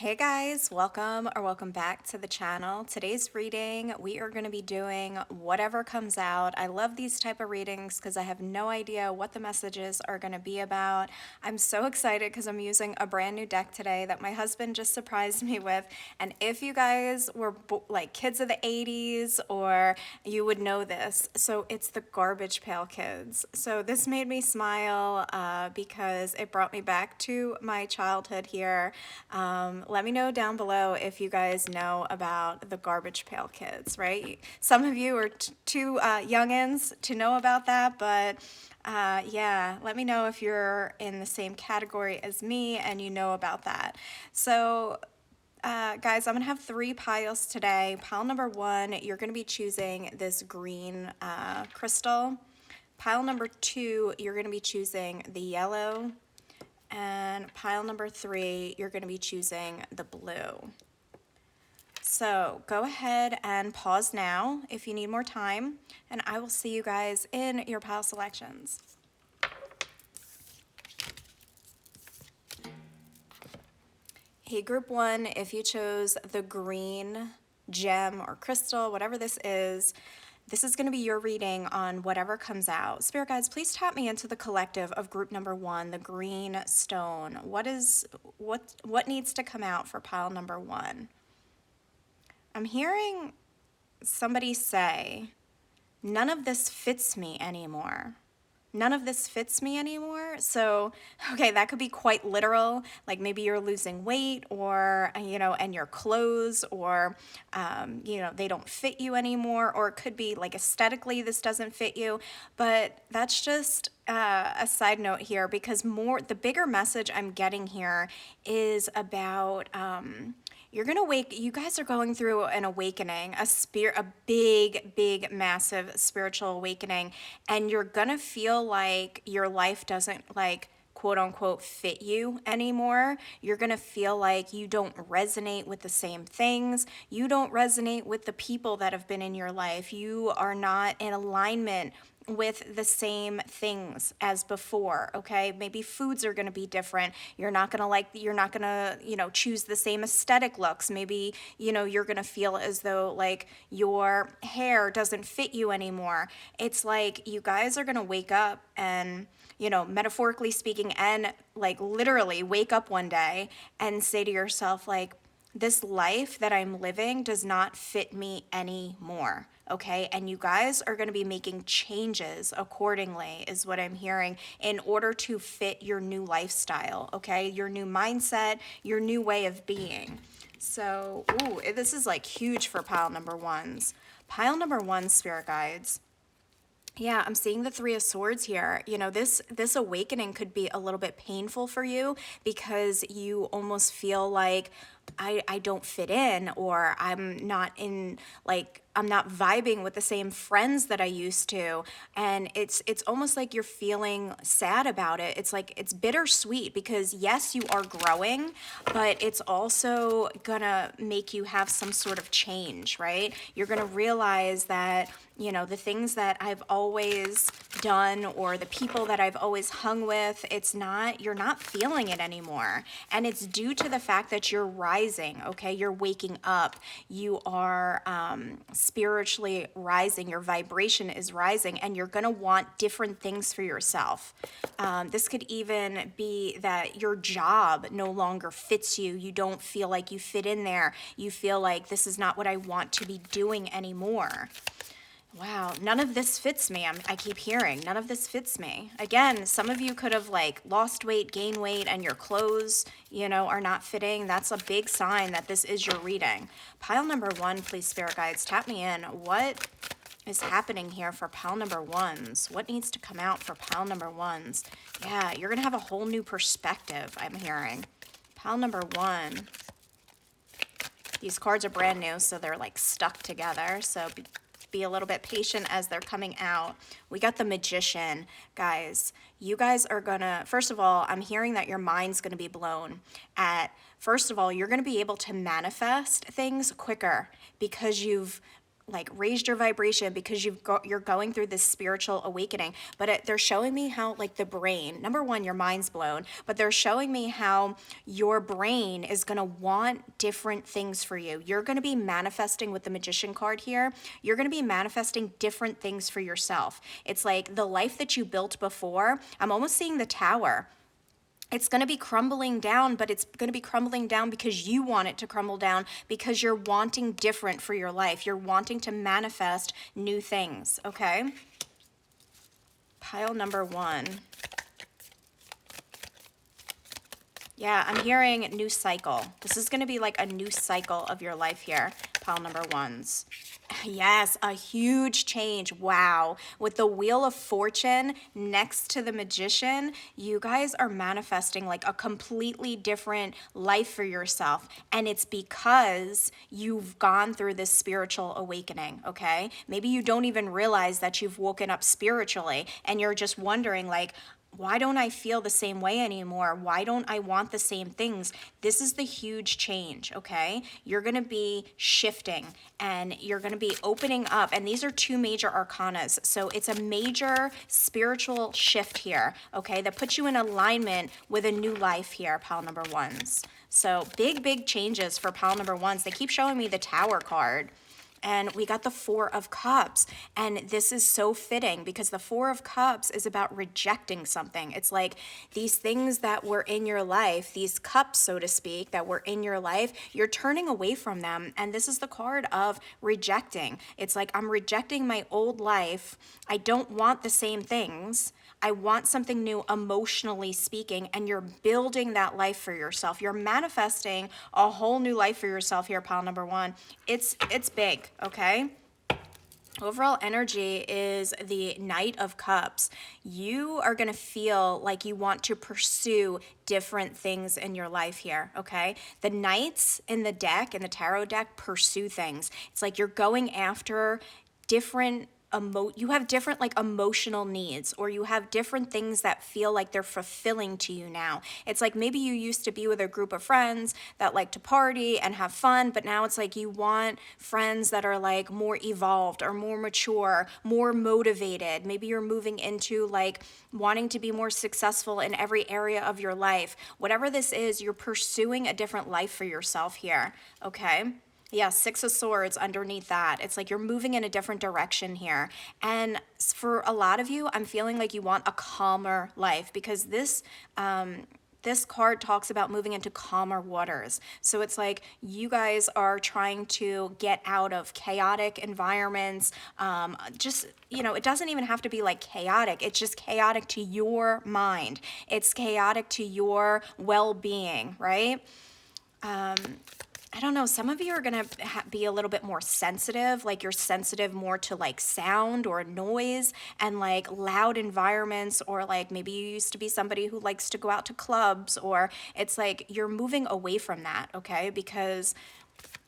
Hey guys, welcome back to the channel. Today's reading, we are going to be doing whatever comes out. I love these type of readings because I have no idea what the messages are going to be about. I'm so excited because I'm using a brand new deck today that my husband just surprised me with. And if you guys were like kids of the 80s, or you would know this. So it's the Garbage Pail Kids. So this made me smile because it brought me back to my childhood here. Let me know down below if you guys know about the Garbage Pail Kids, right? Some of you are too youngins to know about that, but yeah, let me know if you're in the same category as me and you know about that. So guys, I'm gonna have three piles today. Pile number one, you're gonna be choosing this green crystal. Pile number two, you're gonna be choosing the yellow. And pile number three, you're going to be choosing the blue. So go ahead and pause now if you need more time, and I will see you guys in your pile selections. Hey, group one, if you chose the green gem or crystal, whatever this is going to be your reading on whatever comes out. Spirit guides, please tap me into the collective of group number one, the green stone. What needs to come out for pile number one? I'm hearing somebody say, none of this fits me anymore. None of this fits me anymore. So, okay, that could be quite literal. Like maybe you're losing weight, or, and your clothes, or, they don't fit you anymore. Or it could be like aesthetically, this doesn't fit you. But that's just a side note here, because the bigger message I'm getting here is about, you guys are going through an awakening, a big, massive spiritual awakening, and you're gonna feel like your life doesn't, like, quote unquote, fit you anymore. You're gonna feel like you don't resonate with the same things. You don't resonate with the people that have been in your life. You are not in alignment with the same things as before, okay? Maybe foods are going to be different. You're not going to choose the same aesthetic looks. Maybe, you're going to feel as though like your hair doesn't fit you anymore. It's like you guys are going to wake up and, metaphorically speaking, and like literally wake up one day and say to yourself, like, this life that I'm living does not fit me anymore. Okay, and you guys are going to be making changes accordingly, is what I'm hearing, in order to fit your new lifestyle, okay, your new mindset, your new way of being. So, ooh, this is like huge for pile number ones. Pile number one, spirit guides. Yeah, I'm seeing the Three of Swords here. This awakening could be a little bit painful for you because you almost feel like I don't fit in, or I'm not vibing with the same friends that I used to. And it's almost like you're feeling sad about it. It's like it's bittersweet because yes, you are growing, but it's also gonna make you have some sort of change, right? You're gonna realize that the things that I've always done, or the people that I've always hung with, you're not feeling it anymore. And it's due to the fact that you're rising, okay? You're waking up. You are spiritually rising. Your vibration is rising, and you're going to want different things for yourself. This could even be that your job no longer fits you. You don't feel like you fit in there. You feel like this is not what I want to be doing anymore. Wow, none of this fits me. I keep hearing, none of this fits me. Again, some of you could have like lost weight, gained weight, and your clothes, are not fitting. That's a big sign that this is your reading. Pile number one, please, spirit guides, tap me in. What is happening here for pile number ones? What needs to come out for pile number ones? Yeah, you're gonna have a whole new perspective, I'm hearing. Pile number one. These cards are brand new, so they're like stuck together. So be a little bit patient as they're coming out. We got the Magician, guys. You guys are gonna, first of all, I'm hearing that your mind's gonna be blown first of all, you're gonna be able to manifest things quicker because you've like raised your vibration because you're going through this spiritual awakening. But they're showing me how like the brain, number one, your mind's blown, but they're showing me how your brain is going to want different things for you. You're going to be manifesting with the Magician card here. You're going to be manifesting different things for yourself. It's like the life that you built before. I'm almost seeing the tower. It's going to be crumbling down, but it's going to be crumbling down because you want it to crumble down, because you're wanting different for your life. You're wanting to manifest new things, okay? Pile number 1. Yeah, I'm hearing new cycle. This is going to be like a new cycle of your life here, pile number 1s. Yes, a huge change. Wow. With the Wheel of Fortune next to the Magician, you guys are manifesting like a completely different life for yourself. And it's because you've gone through this spiritual awakening, okay? Maybe you don't even realize that you've woken up spiritually and you're just wondering like, why don't I feel the same way anymore? Why don't I want the same things? This is the huge change, okay? You're going to be shifting and you're going to be opening up. And these are 2 major arcanas. So it's a major spiritual shift here, okay? That puts you in alignment with a new life here, pile number 1s. So big changes for pile number 1s. They keep showing me the Tower card. And we got the 4 of Cups. And this is so fitting because the 4 of Cups is about rejecting something. It's like these things that were in your life, these cups, so to speak, that were in your life, you're turning away from them. And this is the card of rejecting. It's like, I'm rejecting my old life. I don't want the same things. I want something new emotionally speaking, and you're building that life for yourself. You're manifesting a whole new life for yourself here, pile number 1. It's big, okay? Overall energy is the Knight of Cups. You are going to feel like you want to pursue different things in your life here, okay? The Knights in the deck, in the tarot deck, pursue things. It's like you're going after different you have different like emotional needs, or you have different things that feel like they're fulfilling to you now. It's like maybe you used to be with a group of friends that like to party and have fun, but now it's like you want friends that are like more evolved or more mature, more motivated. Maybe you're moving into like wanting to be more successful in every area of your life. Whatever this is, you're pursuing a different life for yourself here, okay? Yeah, 6 of Swords underneath that. It's like you're moving in a different direction here. And for a lot of you, I'm feeling like you want a calmer life because this card talks about moving into calmer waters. So it's like you guys are trying to get out of chaotic environments. Just, you know, it doesn't even have to be like chaotic. It's just chaotic to your mind. It's chaotic to your well-being, right? I don't know, some of you are going to be a little bit more sensitive, like you're sensitive more to like sound or noise and like loud environments, or like maybe you used to be somebody who likes to go out to clubs, or it's like you're moving away from that, okay? Because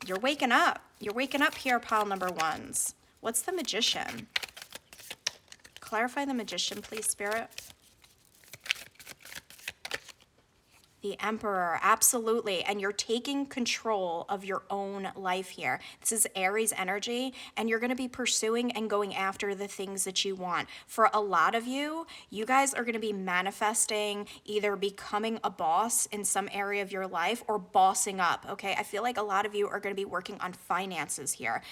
you're waking up. You're waking up here, pile number 1s. What's the Magician? Clarify the Magician, please, Spirit. The Emperor, absolutely. And you're taking control of your own life here. This is Aries energy, and you're going to be pursuing and going after the things that you want. For a lot of you, you guys are going to be manifesting either becoming a boss in some area of your life or bossing up, okay? I feel like a lot of you are going to be working on finances here.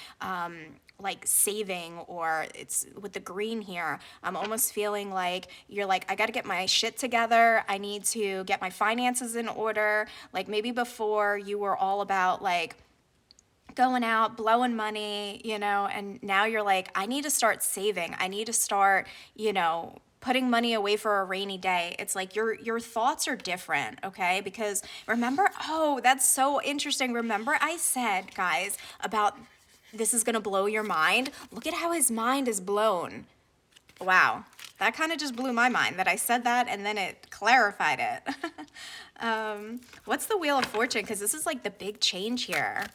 Like saving, or it's with the green here. I'm almost feeling like you're like, I got to get my shit together. I need to get my finances in order. Like maybe before you were all about like going out, blowing money, you know, and now you're like, I need to start saving. I need to start, you know, putting money away for a rainy day. It's like your thoughts are different, okay? Because remember, oh, that's so interesting. Remember I said, guys, about this is going to blow your mind. Look at how his mind is blown. Wow. That kind of just blew my mind that I said that and then it clarified it. What's the Wheel of Fortune? Because this is like the big change here.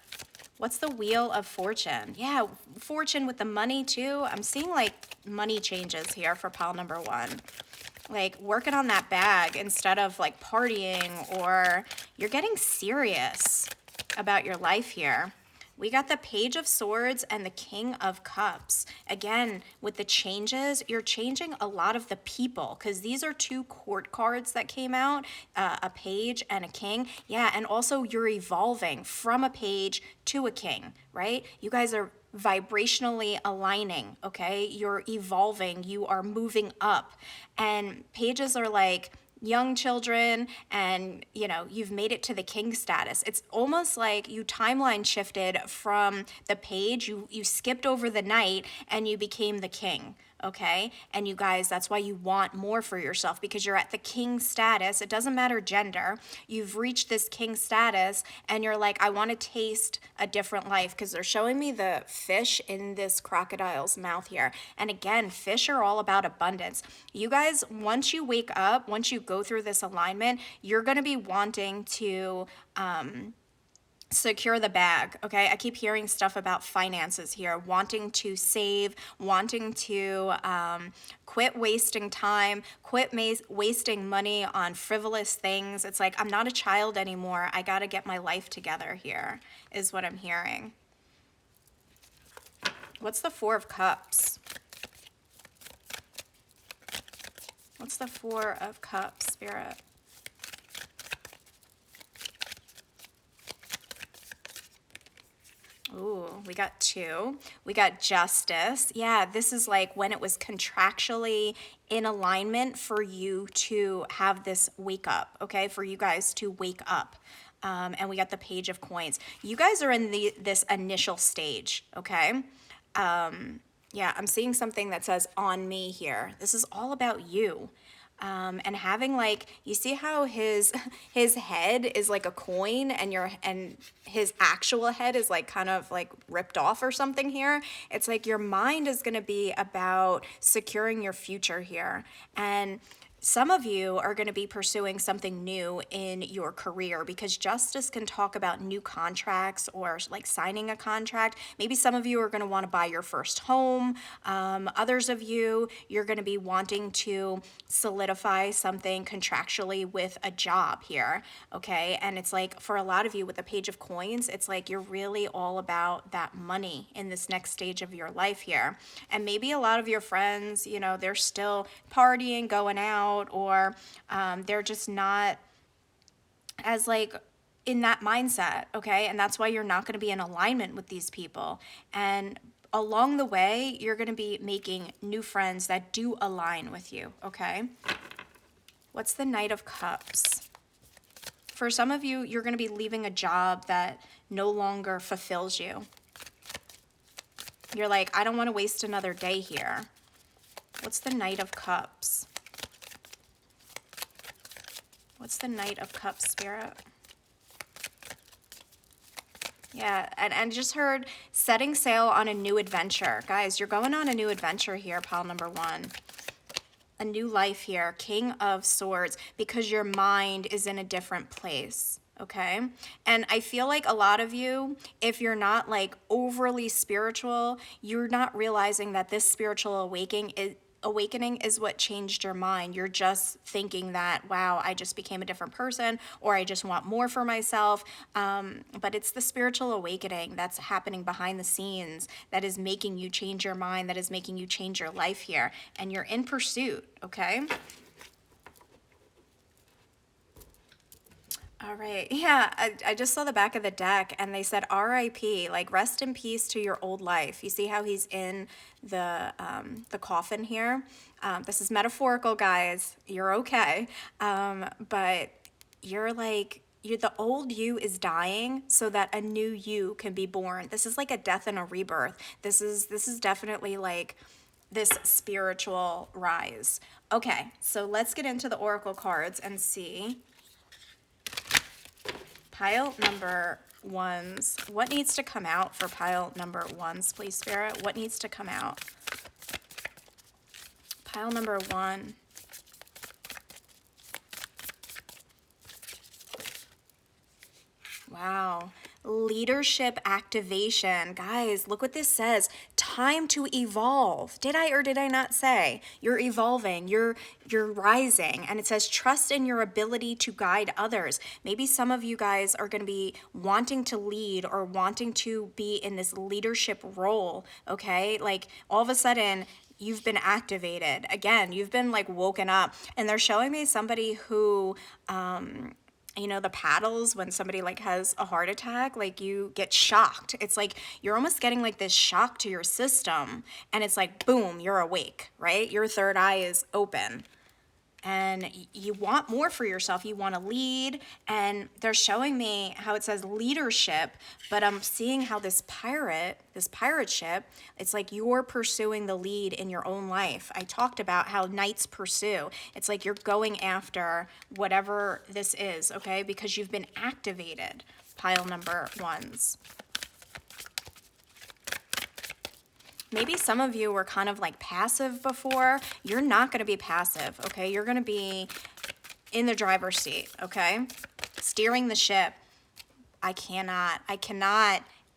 What's the Wheel of Fortune? Yeah, fortune with the money too. I'm seeing like money changes here for pile number 1. Like working on that bag instead of like partying, or you're getting serious about your life here. We got the Page of Swords and the King of Cups. Again, with the changes, you're changing a lot of the people because these are two court cards that came out, a page and a king. Yeah, and also you're evolving from a page to a king, right? You guys are vibrationally aligning, okay? You're evolving, you are moving up. And pages are like young children, and you've made it to the king status. It's almost like you timeline shifted from the page, you skipped over the knight and you became the king. Okay, and you guys, that's why you want more for yourself, because you're at the king status. It doesn't matter gender. You've reached this king status and you're like, I want to taste a different life, because they're showing me the fish in this crocodile's mouth here. And again, fish are all about abundance. You guys, once you wake up, once you go through this alignment, you're going to be wanting to secure the bag. Okay, I keep hearing stuff about finances here, wanting to save, wanting to quit wasting time, quit wasting money on frivolous things. It's like, I'm not a child anymore. I got to get my life together here, is what I'm hearing. What's the Four of Cups? What's the Four of Cups, Spirit? Ooh, we got two. We got Justice. Yeah, this is like when it was contractually in alignment for you to have this wake up, okay? For you guys to wake up. And we got the Page of Coins. You guys are in this initial stage, okay? Yeah, I'm seeing something that says on me here. This is all about you. And having, like, you see how his head is like a coin, and his actual head is like kind of like ripped off or something here. It's like your mind is going to be about securing your future here. And some of you are going to be pursuing something new in your career, because Justice can talk about new contracts or like signing a contract. Maybe some of you are going to want to buy your first home. Others of you, you're going to be wanting to solidify something contractually with a job here, okay? And it's like, for a lot of you with the Page of Coins, it's like you're really all about that money in this next stage of your life here. And maybe a lot of your friends, they're still partying, going out, or they're just not as like in that mindset, okay? And that's why you're not going to be in alignment with these people. And along the way, you're going to be making new friends that do align with you, okay? What's the Knight of Cups? For some of you, you're going to be leaving a job that no longer fulfills you. You're like, I don't want to waste another day here. What's the Knight of Cups? What's the Knight of Cups, Spirit? Yeah, and just heard setting sail on a new adventure. Guys, you're going on a new adventure here, pile number one. A new life here, King of Swords, because your mind is in a different place, okay? And I feel like a lot of you, if you're not like overly spiritual, you're not realizing that this spiritual awakening is what changed your mind. You're just thinking that, wow, I just became a different person, or I just want more for myself. But it's the spiritual awakening that's happening behind the scenes that is making you change your mind, that is making you change your life here. And you're in pursuit, okay? All right. Yeah, I just saw the back of the deck and they said RIP, like rest in peace to your old life. You see how he's in the coffin here? This is metaphorical, guys. You're okay. But you're like, the old you is dying so that a new you can be born. This is like a death and a rebirth. This is definitely like this spiritual rise. Okay, so let's get into the oracle cards and see. Pile number ones. What needs to come out for pile number ones, please, Spirit? What needs to come out? Pile number one. Wow. Leadership activation. Guys, look what this says. time to evolve. Did I or did I not say? You're evolving, you're rising. And it says trust in your ability to guide others. Maybe some of you guys are going to be wanting to lead or wanting to be in this leadership role, okay? Like all of a sudden, you've been activated. Again, you've been like woken up. And they're showing me somebody who, you know, the paddles when somebody like has a heart attack, like you get shocked. It's like you're almost getting like this shock to your system. And it's like, boom, you're awake, right? Your third eye is open. And you want more for yourself. You want to lead. And they're showing me how it says leadership, but I'm seeing how this pirate ship, it's like you're pursuing the lead in your own life. I talked about how knights pursue. It's like you're going after whatever this is, okay? Because you've been activated, pile number ones. Maybe some of you were kind of like passive before. You're not going to be passive, okay? You're going to be in the driver's seat, okay? Steering the ship. I cannot.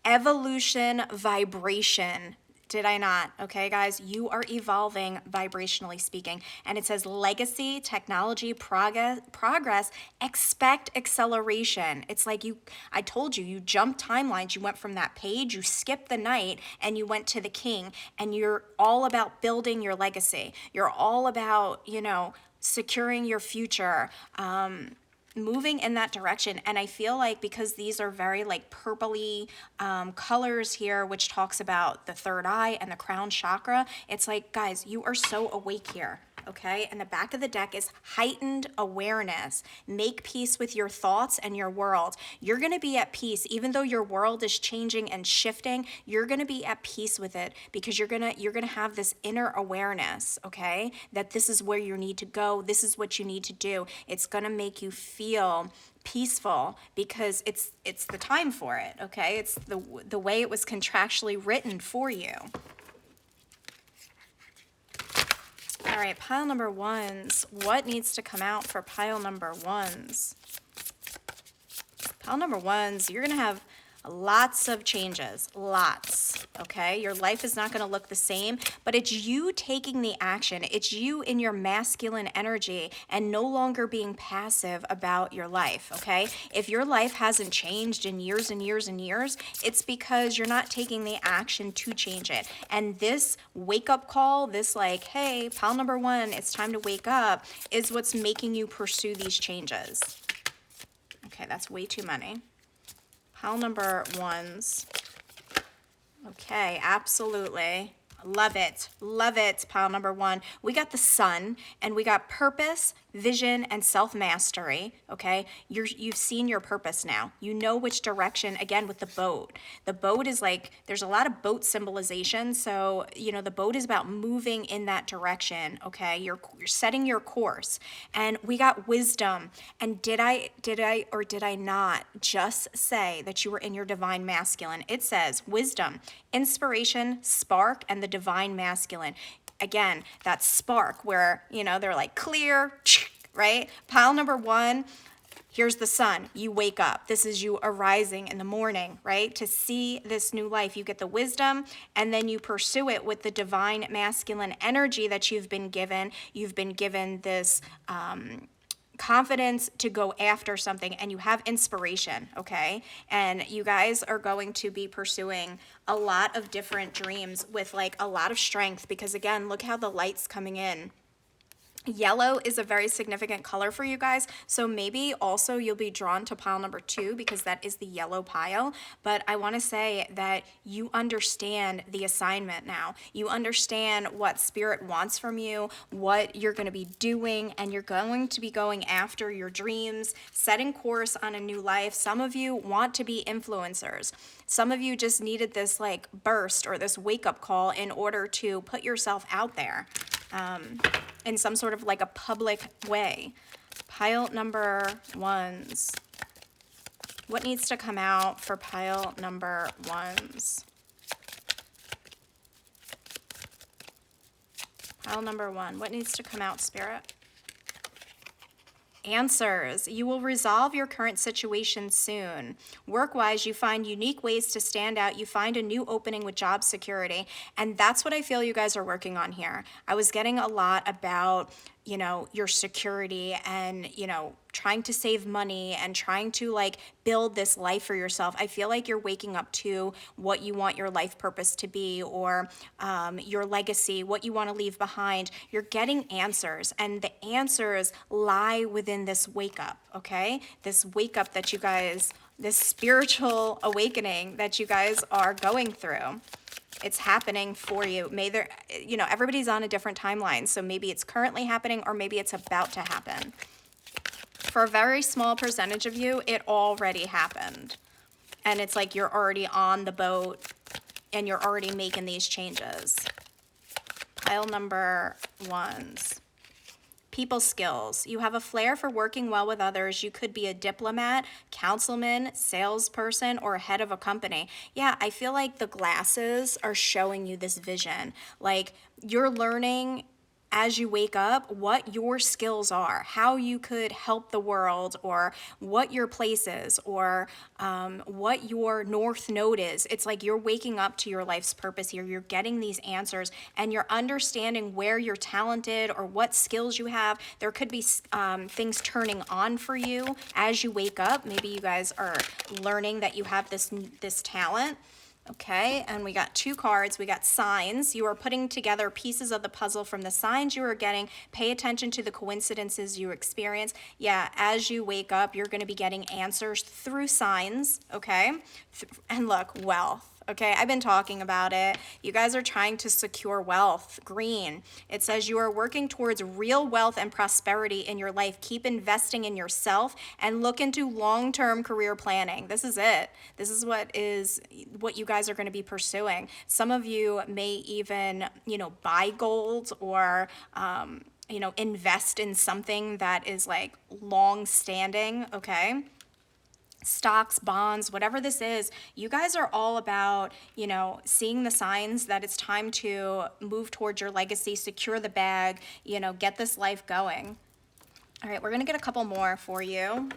Evolution, vibration. Did I not? Okay, guys, you are evolving vibrationally speaking. And it says legacy, technology, progress, expect acceleration. It's like I told you, you jumped timelines. You went from that page, you skipped the knight, and you went to the king. And you're all about building your legacy. You're all about, you know, securing your future. Moving in that direction. And I feel like because these are very like purpley colors here, which talks about the third eye and the crown chakra, it's like, guys, you are so awake here. Okay, and the back of the deck is heightened awareness. Make peace with your thoughts and your world. You're going to be at peace, even though your world is changing and shifting. You're going to be at peace with it because you're gonna have this inner awareness. Okay, that this is where you need to go. This is what you need to do. It's going to make you feel peaceful because it's the time for it. Okay, it's the way it was contractually written for you. All right, pile number ones. What needs to come out for pile number ones? Pile number ones, you're going to have lots of changes, lots, okay? Your life is not going to look the same, but it's you taking the action. It's you in your masculine energy and no longer being passive about your life, okay? If your life hasn't changed in years and years and years, it's because you're not taking the action to change it. And this wake-up call, this like, hey, pile number one, it's time to wake up, is what's making you pursue these changes. Okay, that's way too many. Pile number ones. Okay, absolutely. Love it. Love it, pile number one. We got the sun, and we got purpose, vision, and self-mastery, okay? You've seen your purpose now. You know which direction, again, with the boat. The boat is like, there's a lot of boat symbolization, so, you know, the boat is about moving in that direction, okay? You're setting your course. And we got wisdom. And did I or did I not just say that you were in your divine masculine? It says wisdom, inspiration, spark, and the divine masculine. Again, that spark where, you know, they're like clear, right? Pile number one, here's the sun. You wake up. This is you arising in the morning, right? To see this new life. You get the wisdom and then you pursue it with the divine masculine energy that you've been given. You've been given this confidence to go after something, and you have inspiration, okay? And you guys are going to be pursuing a lot of different dreams with like a lot of strength because again, look how the light's coming in. Yellow is a very significant color for you guys, so maybe also you'll be drawn to pile number two because that is the yellow pile, but I want to say that you understand the assignment now. You understand what spirit wants from you, what you're going to be doing, and you're going to be going after your dreams, setting course on a new life. Some of you want to be influencers. Some of you just needed this like burst or this wake-up call in order to put yourself out there. In some sort of like a public way. Pile number ones. What needs to come out for pile number ones? Pile number one. What needs to come out, Spirit? Answers. You will resolve your current situation soon. Work-wise, you find unique ways to stand out. You find a new opening with job security. And that's what I feel you guys are working on here. I was getting a lot about, your security and, trying to save money and trying to like build this life for yourself. I feel like you're waking up to what you want your life purpose to be, or your legacy, what you want to leave behind. You're getting answers, and the answers lie within this wake up, okay? This wake up that you guys, this spiritual awakening that you guys are going through. It's happening for you. Everybody's on a different timeline. So maybe it's currently happening, or maybe it's about to happen. For a very small percentage of you, it already happened. And it's like you're already on the boat and you're already making these changes. Pile number 1s. People skills. You have a flair for working well with others. You could be a diplomat, councilman, salesperson, or head of a company. Yeah, I feel like the glasses are showing you this vision. Like you're learning as you wake up what your skills are, how you could help the world, or what your place is, or what your north node is. It's like you're waking up to your life's purpose here. You're getting these answers and you're understanding where you're talented or what skills you have. There could be things turning on for you as you wake up. Maybe you guys are learning that you have this talent. Okay, and we got 2 cards. We got signs. You are putting together pieces of the puzzle from the signs you are getting. Pay attention to the coincidences you experience. Yeah, as you wake up, you're going to be getting answers through signs, okay? And look, wealth. Okay, I've been talking about it. You guys are trying to secure wealth. Green. It says you are working towards real wealth and prosperity in your life. Keep investing in yourself and look into long-term career planning. This is it. This is what you guys are going to be pursuing. Some of you may even, buy gold or invest in something that is like long-standing, okay? Stocks, bonds, whatever this is, you guys are all about, seeing the signs that it's time to move towards your legacy, secure the bag, get this life going. All right, we're going to get a couple more for you.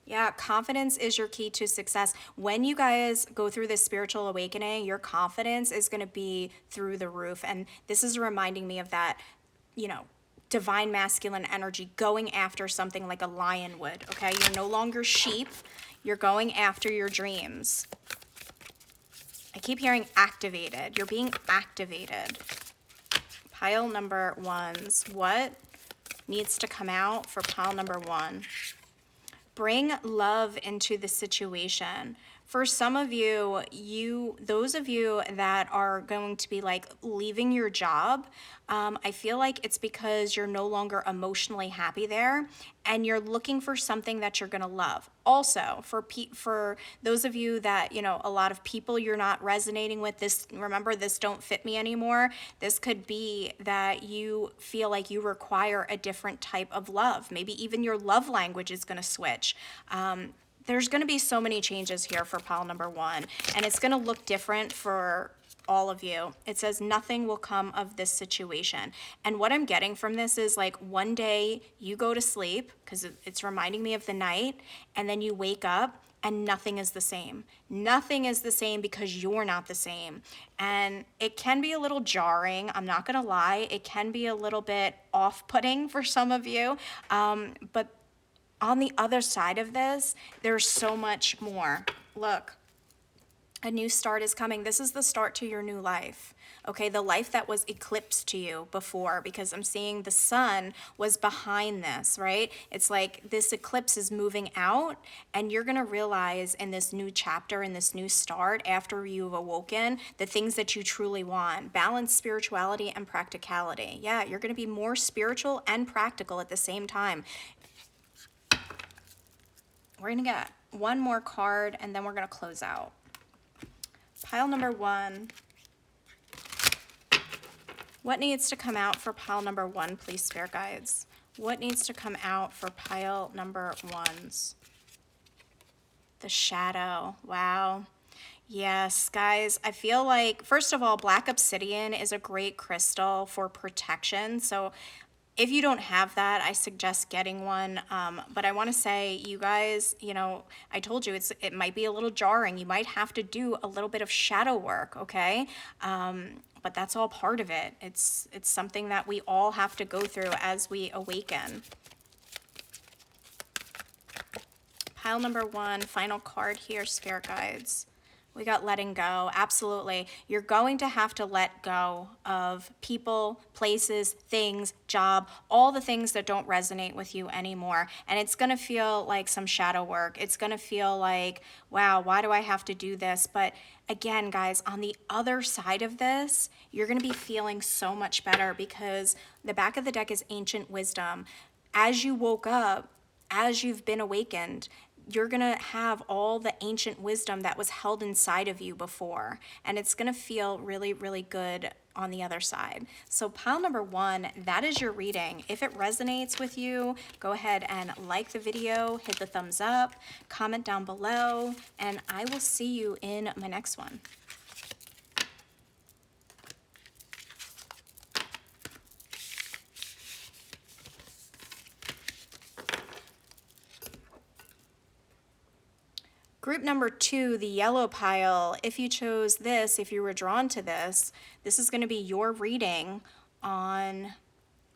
Yeah, confidence is your key to success. When you guys go through this spiritual awakening, your confidence is going to be through the roof. And this is reminding me of that, divine masculine energy, going after something like a lion would, okay? You're no longer sheep. You're going after your dreams. I keep hearing activated. You're being activated. Pile number 1s. What needs to come out for pile number 1? Bring love into the situation. For some of you, those of you that are going to be like leaving your job, I feel like it's because you're no longer emotionally happy there and you're looking for something that you're gonna love. Also, for those of you that, a lot of people you're not resonating with, this don't fit me anymore. This could be that you feel like you require a different type of love. Maybe even your love language is gonna switch. There's going to be so many changes here for pile number 1, and it's going to look different for all of you. It says nothing will come of this situation. And what I'm getting from this is like one day you go to sleep, because it's reminding me of the night, and then you wake up and nothing is the same. Nothing is the same because you're not the same. And it can be a little jarring. I'm not going to lie. It can be a little bit off-putting for some of you, but on the other side of this, there's so much more. Look, a new start is coming. This is the start to your new life. Okay, the life that was eclipsed to you before, because I'm seeing the sun was behind this, right? It's like this eclipse is moving out, and you're going to realize in this new chapter, in this new start, after you've awoken, the things that you truly want. Balance spirituality and practicality. Yeah, you're going to be more spiritual and practical at the same time. We're going to get one more card, and then we're going to close out. Pile number 1. What needs to come out for pile number 1, please, Spirit Guides? What needs to come out for pile number 1s? The shadow. Wow. Yes, guys, I feel like, first of all, black obsidian is a great crystal for protection. So If you don't have that, I suggest getting one. But I want to say, you guys, you know, I told you it might be a little jarring. You might have to do a little bit of shadow work, okay? But that's all part of it. It's something that we all have to go through as we awaken. Pile number 1, final card here, Spirit Guides. We got letting go. Absolutely. You're going to have to let go of people, places, things, job, all the things that don't resonate with you anymore. And it's going to feel like some shadow work. It's going to feel like, wow, why do I have to do this? But again, guys, on the other side of this, you're going to be feeling so much better because the back of the deck is ancient wisdom. As you woke up, as you've been awakened, you're going to have all the ancient wisdom that was held inside of you before, and it's going to feel really, really good on the other side. So pile number 1, that is your reading. If it resonates with you, go ahead and like the video, hit the thumbs up, comment down below, and I will see you in my next one. Group number 2, the yellow pile, if you chose this, if you were drawn to this, this is going to be your reading on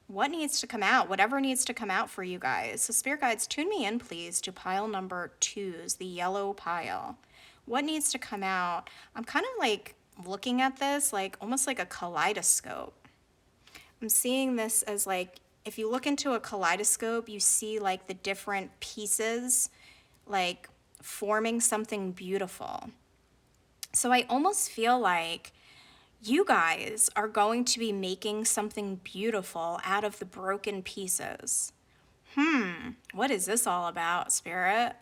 what needs to come out, whatever needs to come out for you guys. So Spirit Guides, tune me in, please, to pile number 2's, the yellow pile. What needs to come out? I'm kind of like looking at this like almost like a kaleidoscope. I'm seeing this as like, if you look into a kaleidoscope, you see like the different pieces, like forming something beautiful. So I almost feel like you guys are going to be making something beautiful out of the broken pieces. What is this all about, Spirit?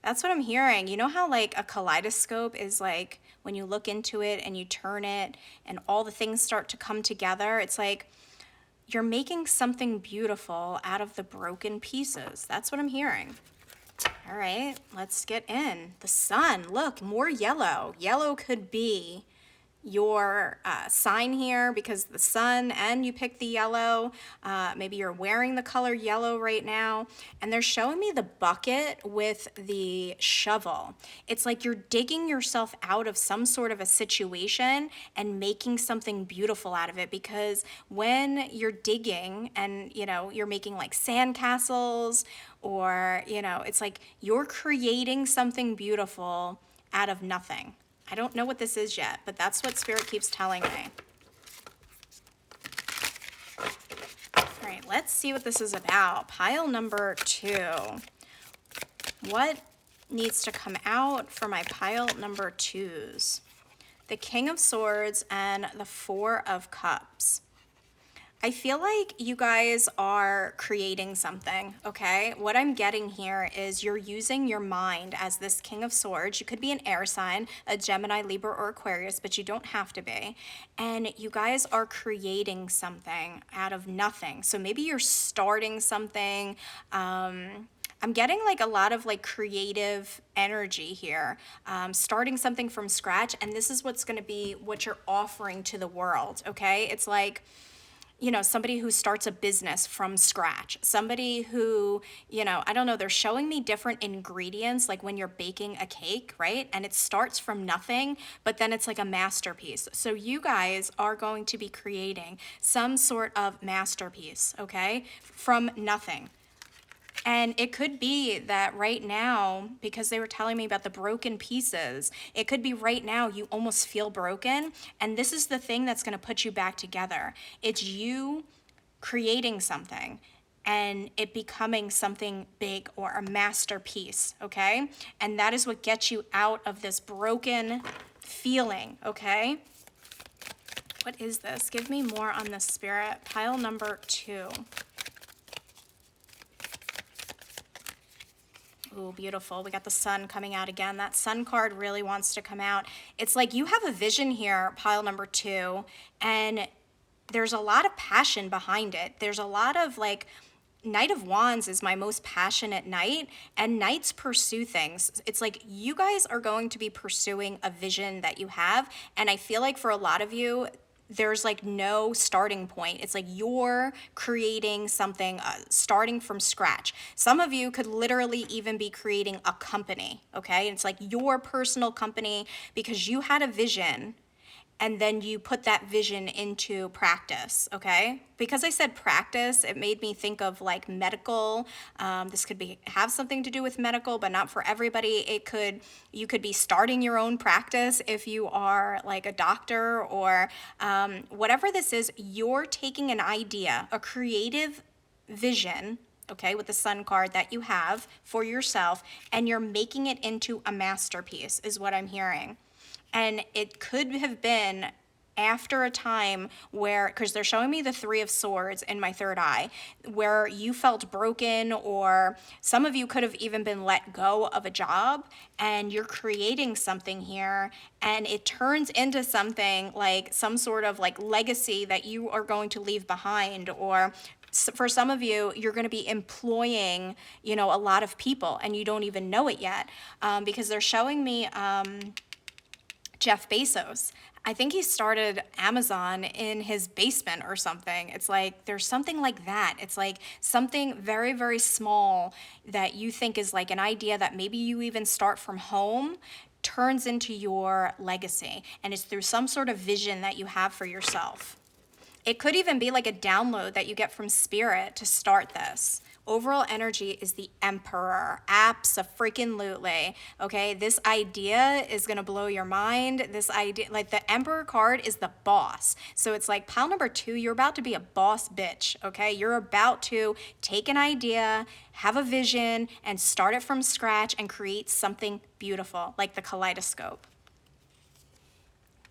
That's what I'm hearing. You know how like a kaleidoscope is like when you look into it and you turn it and all the things start to come together? It's like you're making something beautiful out of the broken pieces. That's what I'm hearing. All right, let's get in. The sun, look, more yellow. Yellow could be your sign here because the sun and you picked the yellow. Maybe you're wearing the color yellow right now. And they're showing me the bucket with the shovel. It's like you're digging yourself out of some sort of a situation and making something beautiful out of it, because when you're digging and, you know, you're making like sand castles, or, you know, it's like you're creating something beautiful out of nothing. I don't know what this is yet, but that's what Spirit keeps telling me. All right, let's see what this is about. Pile number 2. What needs to come out for my pile number 2s? The King of Swords and the Four of Cups. I feel like you guys are creating something, okay? What I'm getting here is you're using your mind as this King of Swords. You could be an air sign, a Gemini, Libra, or Aquarius, but you don't have to be. And you guys are creating something out of nothing. So maybe you're starting something. I'm getting like a lot of like creative energy here, starting something from scratch. And this is what's going to be what you're offering to the world, okay? It's like, you know, somebody who starts a business from scratch, somebody who, you know, I don't know, they're showing me different ingredients, like when you're baking a cake, right? And it starts from nothing, but then it's like a masterpiece. So you guys are going to be creating some sort of masterpiece, okay, from nothing. And it could be that right now, because they were telling me about the broken pieces, it could be right now you almost feel broken. And this is the thing that's going to put you back together. It's you creating something and it becoming something big or a masterpiece, okay? And that is what gets you out of this broken feeling, okay? What is this? Give me more on this, Spirit. Pile number 2. Ooh, beautiful. We got the sun coming out again. That sun card really wants to come out. It's like you have a vision here, pile number 2, and there's a lot of passion behind it. There's a lot of like, Knight of Wands is my most passionate knight, and knights pursue things. It's like you guys are going to be pursuing a vision that you have, and I feel like for a lot of you, there's like no starting point. It's like you're creating something, starting from scratch. Some of you could literally even be creating a company, okay? It's like your personal company because you had a vision and then you put that vision into practice, okay? Because I said practice, it made me think of like medical. This could have something to do with medical, but not for everybody. You could be starting your own practice if you are like a doctor or whatever this is. You're taking an idea, a creative vision, okay, with the sun card that you have for yourself, and you're making it into a masterpiece, is what I'm hearing. And it could have been after a time where, because they're showing me the Three of Swords in my third eye, where you felt broken, or some of you could have even been let go of a job and you're creating something here and it turns into something like some sort of like legacy that you are going to leave behind. Or for some of you, you're going to be employing, a lot of people and you don't even know it yet, because they're showing me Jeff Bezos. I think he started Amazon in his basement or something. It's like there's something like that. It's like something very, very small that you think is like an idea that maybe you even start from home turns into your legacy. And it's through some sort of vision that you have for yourself. It could even be like a download that you get from spirit to start this. Overall energy is the Emperor. Abso-freaking-lutely. Okay, this idea is gonna blow your mind. This idea, like the Emperor card is the boss. So it's like pile number 2, you're about to be a boss bitch, okay? You're about to take an idea, have a vision, and start it from scratch and create something beautiful, like the kaleidoscope.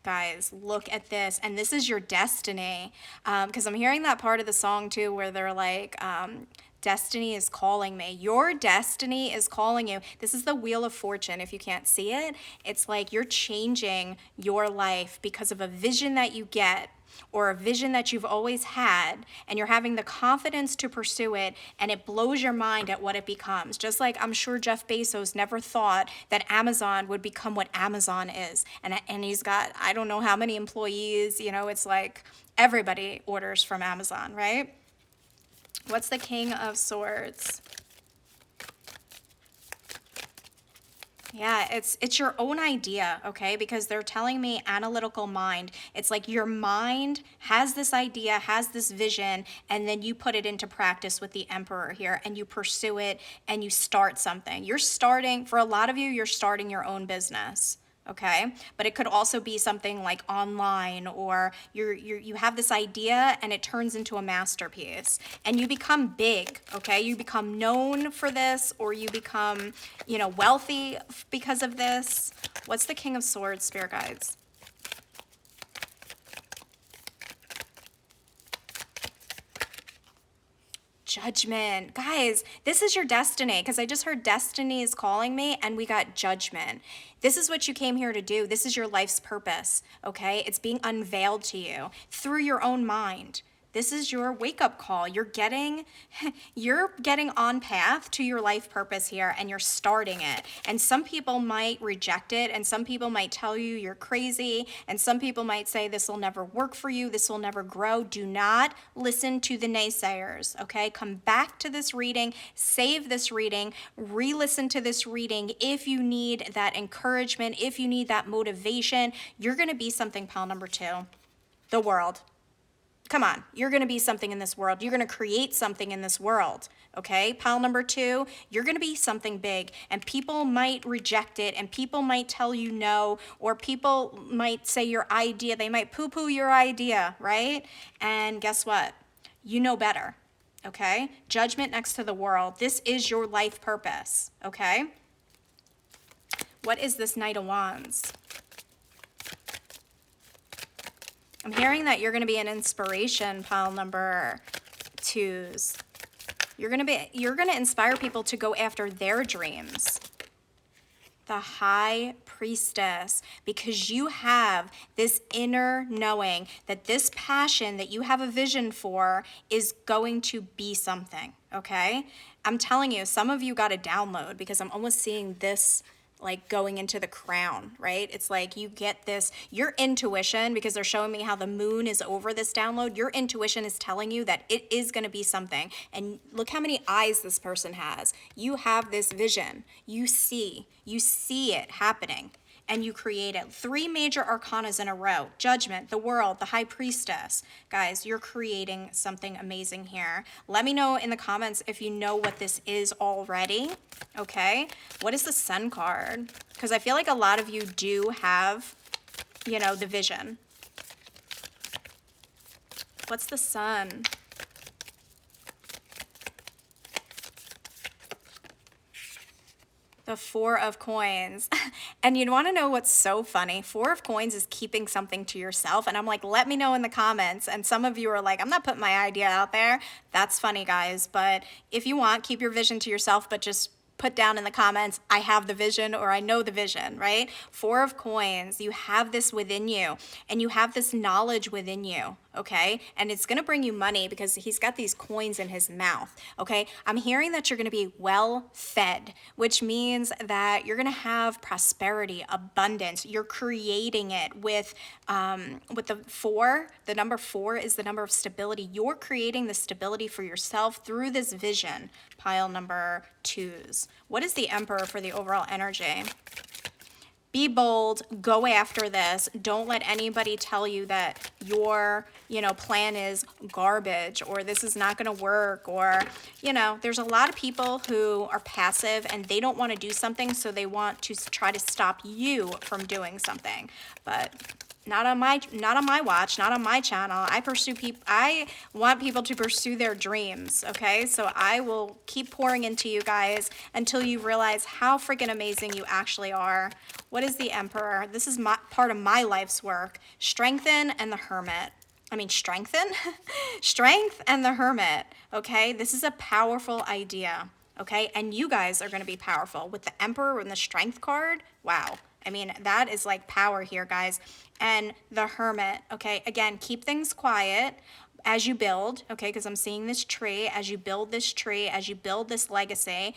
Guys, look at this. And this is your destiny. Because I'm hearing that part of the song too where they're like, destiny is calling me. Your destiny is calling you. This is the Wheel of Fortune. If you can't see it, it's like you're changing your life because of a vision that you get, or a vision that you've always had, and you're having the confidence to pursue it, and it blows your mind at what it becomes. Just like I'm sure Jeff Bezos never thought that Amazon would become what Amazon is. And he's got, I don't know how many employees, it's like everybody orders from Amazon, right? What's the King of Swords? Yeah, it's your own idea, okay? Because they're telling me analytical mind. It's like your mind has this idea, has this vision, and then you put it into practice with the Emperor here, and you pursue it, and you start something. For a lot of you, you're starting your own business. Okay, but it could also be something like online, or you have this idea and it turns into a masterpiece and you become big. Okay, you become known for this, or you become wealthy because of this. What's the King of Swords, Spirit Guides? Judgment. Guys, this is your destiny, because I just heard destiny is calling me and we got judgment. This is what you came here to do. This is your life's purpose, okay? It's being unveiled to you through your own mind. This is your wake-up call. You're getting on path to your life purpose here, and you're starting it. And some people might reject it, and some people might tell you you're crazy, and some people might say this will never work for you, this will never grow. Do not listen to the naysayers, okay? Come back to this reading, save this reading, re-listen to this reading if you need that encouragement, if you need that motivation. You're gonna be something, pile number 2. The world. Come on, you're gonna be something in this world. You're gonna create something in this world, okay? Pile number 2, you're gonna be something big, and people might reject it, and people might tell you no, or people might say your idea, they might poo-poo your idea, right? And guess what? You know better, okay? Judgment next to the world. This is your life purpose, okay? What is this Knight of Wands? I'm hearing that you're going to be an inspiration, pile number 2s. You're going to inspire people to go after their dreams. The High Priestess, because you have this inner knowing that this passion that you have a vision for is going to be something, okay? I'm telling you, some of you got a download, because I'm almost seeing this like going into the crown, right? It's like you get this, your intuition, because they're showing me how the moon is over this download, your intuition is telling you that it is going to be something. And look how many eyes this person has. You have this vision. You see it happening. And you create it. 3 major arcanas in a row: Judgment, the World, the High Priestess. Guys, you're creating something amazing here. Let me know in the comments if you know what this is already, okay? What is the Sun card? Because I feel like a lot of you do have, you know, the vision. What's the Sun? The 4 of Coins. And you want to know what's so funny? 4 of Coins is keeping something to yourself. And I'm like, let me know in the comments. And some of you are like, I'm not putting my idea out there. That's funny, guys. But if you want, keep your vision to yourself, but just put down in the comments, I have the vision, or I know the vision, right? 4 of Coins, you have this within you, and you have this knowledge within you, okay? And it's gonna bring you money because he's got these coins in his mouth, okay? I'm hearing that you're gonna be well fed, which means that you're gonna have prosperity, abundance. You're creating it with the 4. The number 4 is the number of stability. You're creating the stability for yourself through this vision. Pile number 2s. What is the Emperor for the overall energy? Be bold, go after this. Don't let anybody tell you that your, plan is garbage, or this is not going to work, or, there's a lot of people who are passive and they don't want to do something, so they want to try to stop you from doing something. But not on my watch, not on my channel. I want people to pursue their dreams, okay? So I will keep pouring into you guys until you realize how freaking amazing you actually are. What is the Emperor? This is part of my life's work. Strengthen and the Hermit. Strengthen? Strength and the Hermit, okay? This is a powerful idea, okay? And you guys are going to be powerful. With the Emperor and the Strength card, wow. That is like power here, guys. And the Hermit, okay? Again, keep things quiet as you build, okay? Because I'm seeing this tree, as you build this tree, as you build this legacy.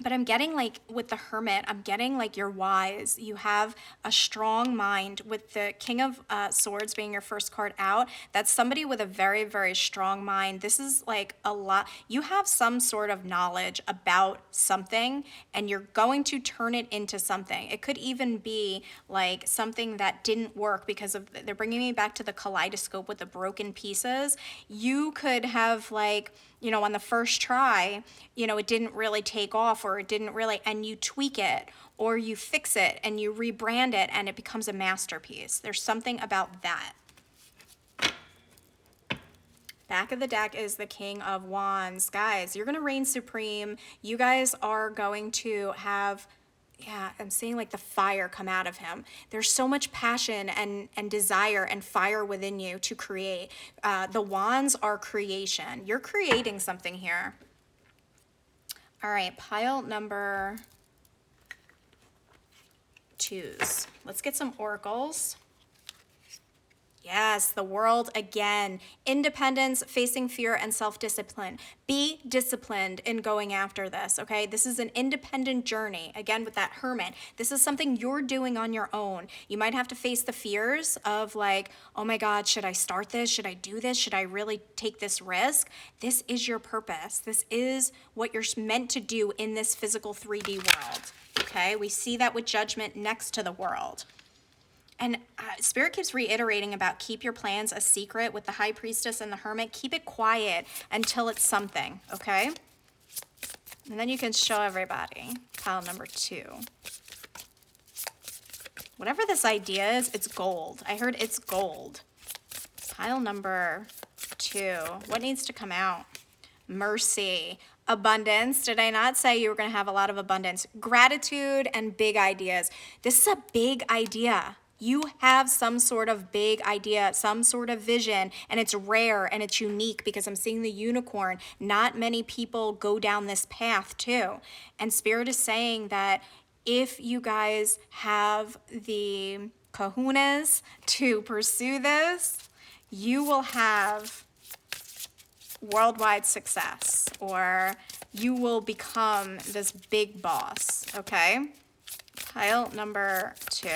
But I'm getting like with the Hermit, I'm getting like you're wise. You have a strong mind. With the King of Swords being your first card out, that's somebody with a very, very strong mind. This is like a lot. You have some sort of knowledge about something and you're going to turn it into something. It could even be like something that didn't work because of, they're bringing me back to the kaleidoscope with the broken pieces. You could have like, on the first try, it didn't really take off, or it didn't really, and you tweak it or you fix it and you rebrand it and it becomes a masterpiece. There's something about that. Back of the deck is the King of Wands. Guys, you're going to reign supreme. You guys are going to have, I'm seeing like the fire come out of him. There's so much passion and desire and fire within you to create. The wands are creation. You're creating something here. All right, pile number 2s. Let's get some oracles. Yes, the World again. Independence, facing fear, and self-discipline. Be disciplined in going after this, okay? This is an independent journey. Again, with that Hermit, this is something you're doing on your own. You might have to face the fears of like, oh my God, should I start this? Should I do this? Should I really take this risk? This is your purpose. This is what you're meant to do in this physical 3D world, okay? We see that with Judgment next to the World. And Spirit keeps reiterating about keep your plans a secret with the High Priestess and the Hermit. Keep it quiet until it's something, okay? And then you can show everybody. Pile number 2. Whatever this idea is, it's gold. I heard it's gold. Pile number 2. What needs to come out? Mercy. Abundance. Did I not say you were going to have a lot of abundance? Gratitude and big ideas. This is a big idea. You have some sort of big idea, some sort of vision, and it's rare and it's unique because I'm seeing the unicorn. Not many people go down this path too. And Spirit is saying that if you guys have the kahunas to pursue this, you will have worldwide success, or you will become this big boss, okay? Pile number 2.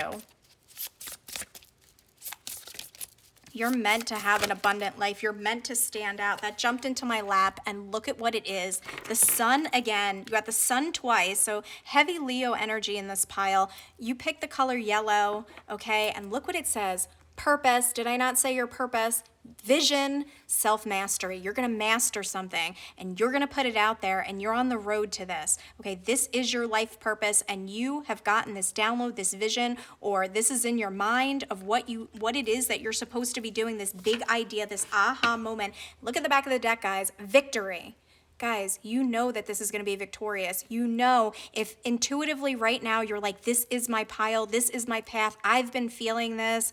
You're meant to have an abundant life. You're meant to stand out. That jumped into my lap, and look at what it is. The sun again. You got the sun twice, so heavy Leo energy in this pile. You pick the color yellow, okay? And look what it says. Purpose. Did I not say your purpose? Vision, self-mastery. You're going to master something, and you're going to put it out there, and you're on the road to this. Okay, this is your life purpose, and you have gotten this download, this vision, or this is in your mind of what it is that you're supposed to be doing, this big idea, this aha moment. Look at the back of the deck, guys. Victory. Guys, you know that this is going to be victorious. You know, if intuitively right now you're like, this is my pile, this is my path, I've been feeling this,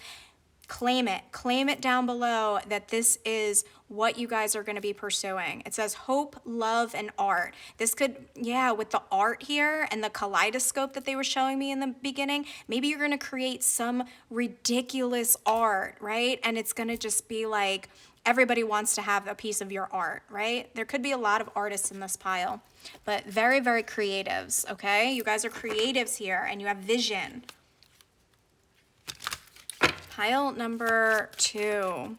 claim it down below that this is what you guys are going to be pursuing. It says hope, love, and art. This could, yeah, with the art here and the kaleidoscope that they were showing me in the beginning, maybe you're going to create some ridiculous art, right? And it's going to just be like, everybody wants to have a piece of your art, right? There could be a lot of artists in this pile, but very, very creatives, okay? You guys are creatives here, and you have vision. Pile number 2.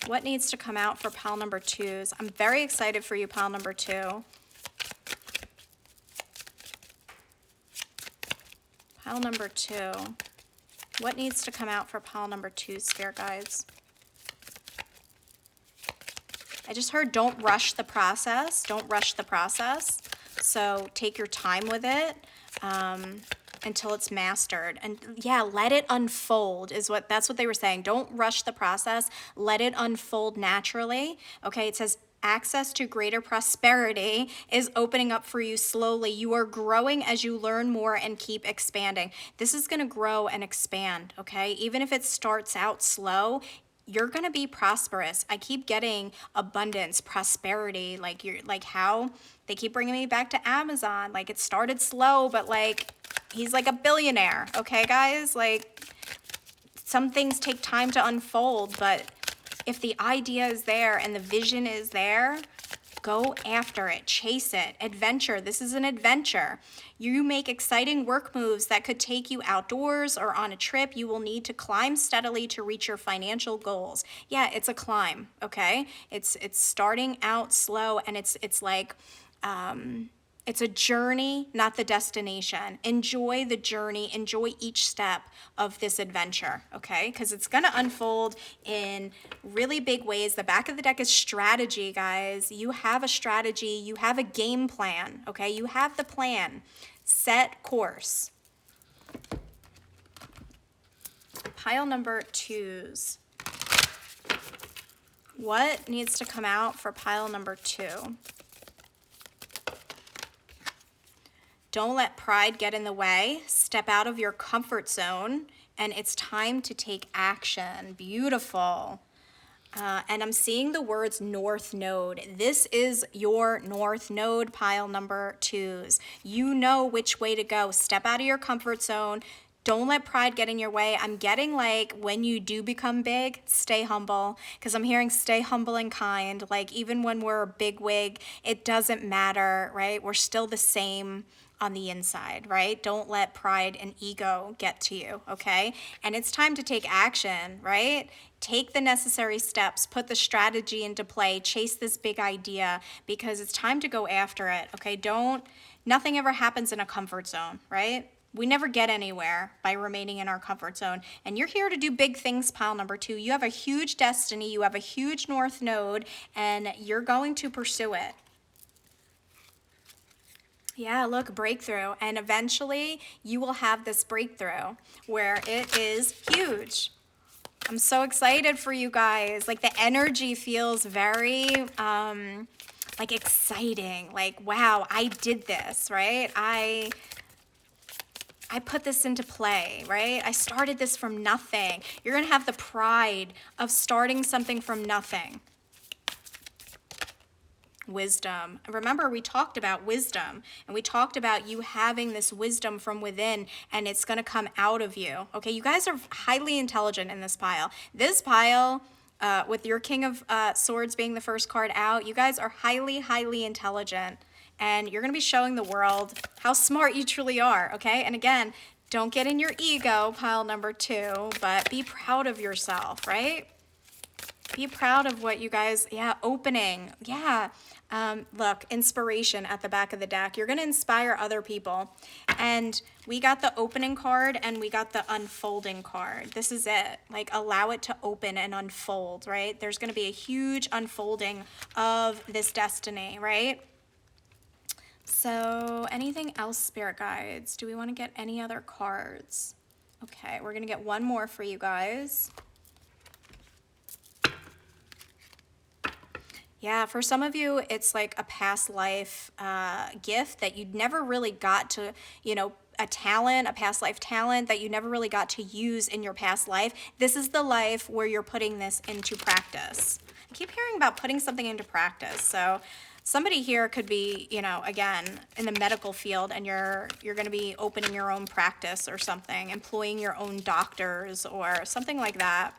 What needs to come out for pile number 2s? I'm very excited for you, pile number 2. Pile number 2. What needs to come out for pile number 2, Spirit Guides? I just heard don't rush the process. Don't rush the process. So take your time with it. Until it's mastered. And yeah, let it unfold that's what they were saying. Don't rush the process. Let it unfold naturally. Okay, it says access to greater prosperity is opening up for you slowly. You are growing as you learn more and keep expanding. This is going to grow and expand, okay? Even if it starts out slow, you're going to be prosperous. I keep getting abundance, prosperity, like how they keep bringing me back to Amazon. Like it started slow, but like he's like a billionaire, okay, guys? Like some things take time to unfold, but if the idea is there and the vision is there, go after it, chase it. Adventure, this is an adventure. You make exciting work moves that could take you outdoors or on a trip. You will need to climb steadily to reach your financial goals. Yeah, it's a climb, okay? It's starting out slow, and it's like, it's a journey, not the destination. Enjoy the journey. Enjoy each step of this adventure, okay? Because it's going to unfold in really big ways. The back of the deck is strategy, guys. You have a strategy. You have a game plan, okay? You have the plan. Set course. Pile number 2s. What needs to come out for pile number 2? Don't let pride get in the way. Step out of your comfort zone, and it's time to take action. Beautiful. And I'm seeing the words North Node. This is your North Node, pile number 2s. You know which way to go. Step out of your comfort zone. Don't let pride get in your way. I'm getting like when you do become big, stay humble, because I'm hearing stay humble and kind. Like even when we're a big wig, it doesn't matter, right? We're still the same on the inside, right? Don't let pride and ego get to you, okay? And it's time to take action, right? Take the necessary steps, put the strategy into play, chase this big idea, because it's time to go after it, okay? Nothing ever happens in a comfort zone, right? We never get anywhere by remaining in our comfort zone. And you're here to do big things, pile number 2. You have a huge destiny, you have a huge North Node, and you're going to pursue it. Yeah, look, breakthrough. And eventually you will have this breakthrough where it is huge. I'm so excited for you guys. Like the energy feels very like exciting. Like, wow, I did this, right? I put this into play, right? I started this from nothing. You're going to have the pride of starting something from nothing. Wisdom. Remember, we talked about wisdom, and we talked about you having this wisdom from within, and it's going to come out of you. Okay, you guys are highly intelligent in this pile. This pile, with your King of Swords being the first card out, you guys are highly, highly intelligent. and you're gonna be showing the world how smart you truly are, okay? And again, don't get in your ego, pile number 2, but be proud of yourself, right? Be proud of what you guys, yeah, opening, yeah. Look, inspiration at the back of the deck. You're gonna inspire other people. And we got the opening card and we got the unfolding card. This is it, like allow it to open and unfold, right? There's gonna be a huge unfolding of this destiny, right? So anything else, spirit guides? Do we wanna get any other cards? Okay, we're gonna get one more for you guys. Yeah, for some of you, it's like a past life gift that you never really got to, a talent, a past life talent that you never really got to use in your past life. This is the life where you're putting this into practice. I keep hearing about putting something into practice. So somebody here could be, again, in the medical field, and you're going to be opening your own practice or something, employing your own doctors or something like that.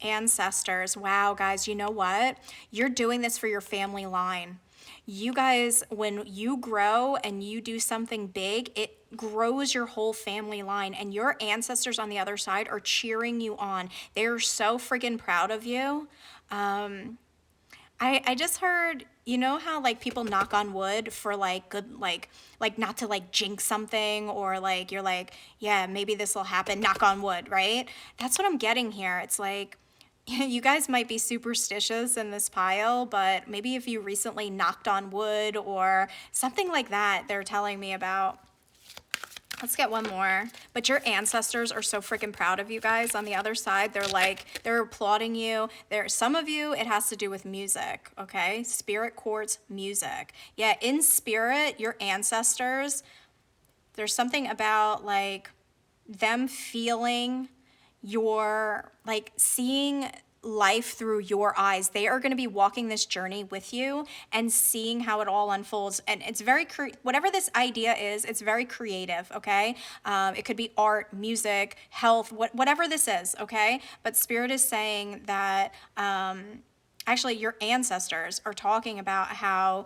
Ancestors. Wow, guys, you know what? You're doing this for your family line. You guys, when you grow and you do something big, it grows your whole family line, and your ancestors on the other side are cheering you on. They're so freaking proud of you. I just heard, you know how like people knock on wood for like good, like not to like jinx something, or like you're like, yeah, maybe this will happen, knock on wood, right? That's what I'm getting here. It's like, you guys might be superstitious in this pile, but maybe if you recently knocked on wood or something like that, they're telling me about. Let's get one more. But your ancestors are so freaking proud of you guys. On the other side, they're applauding you. Some of you, it has to do with music, okay? Spirit quartz music. Yeah, in spirit, your ancestors, there's something about like them feeling your, like seeing life through your eyes. They are going to be walking this journey with you and seeing how it all unfolds. And it's very, whatever this idea is, it's very creative, okay? It could be art, music, health, whatever this is, okay? But Spirit is saying that, actually, your ancestors are talking about how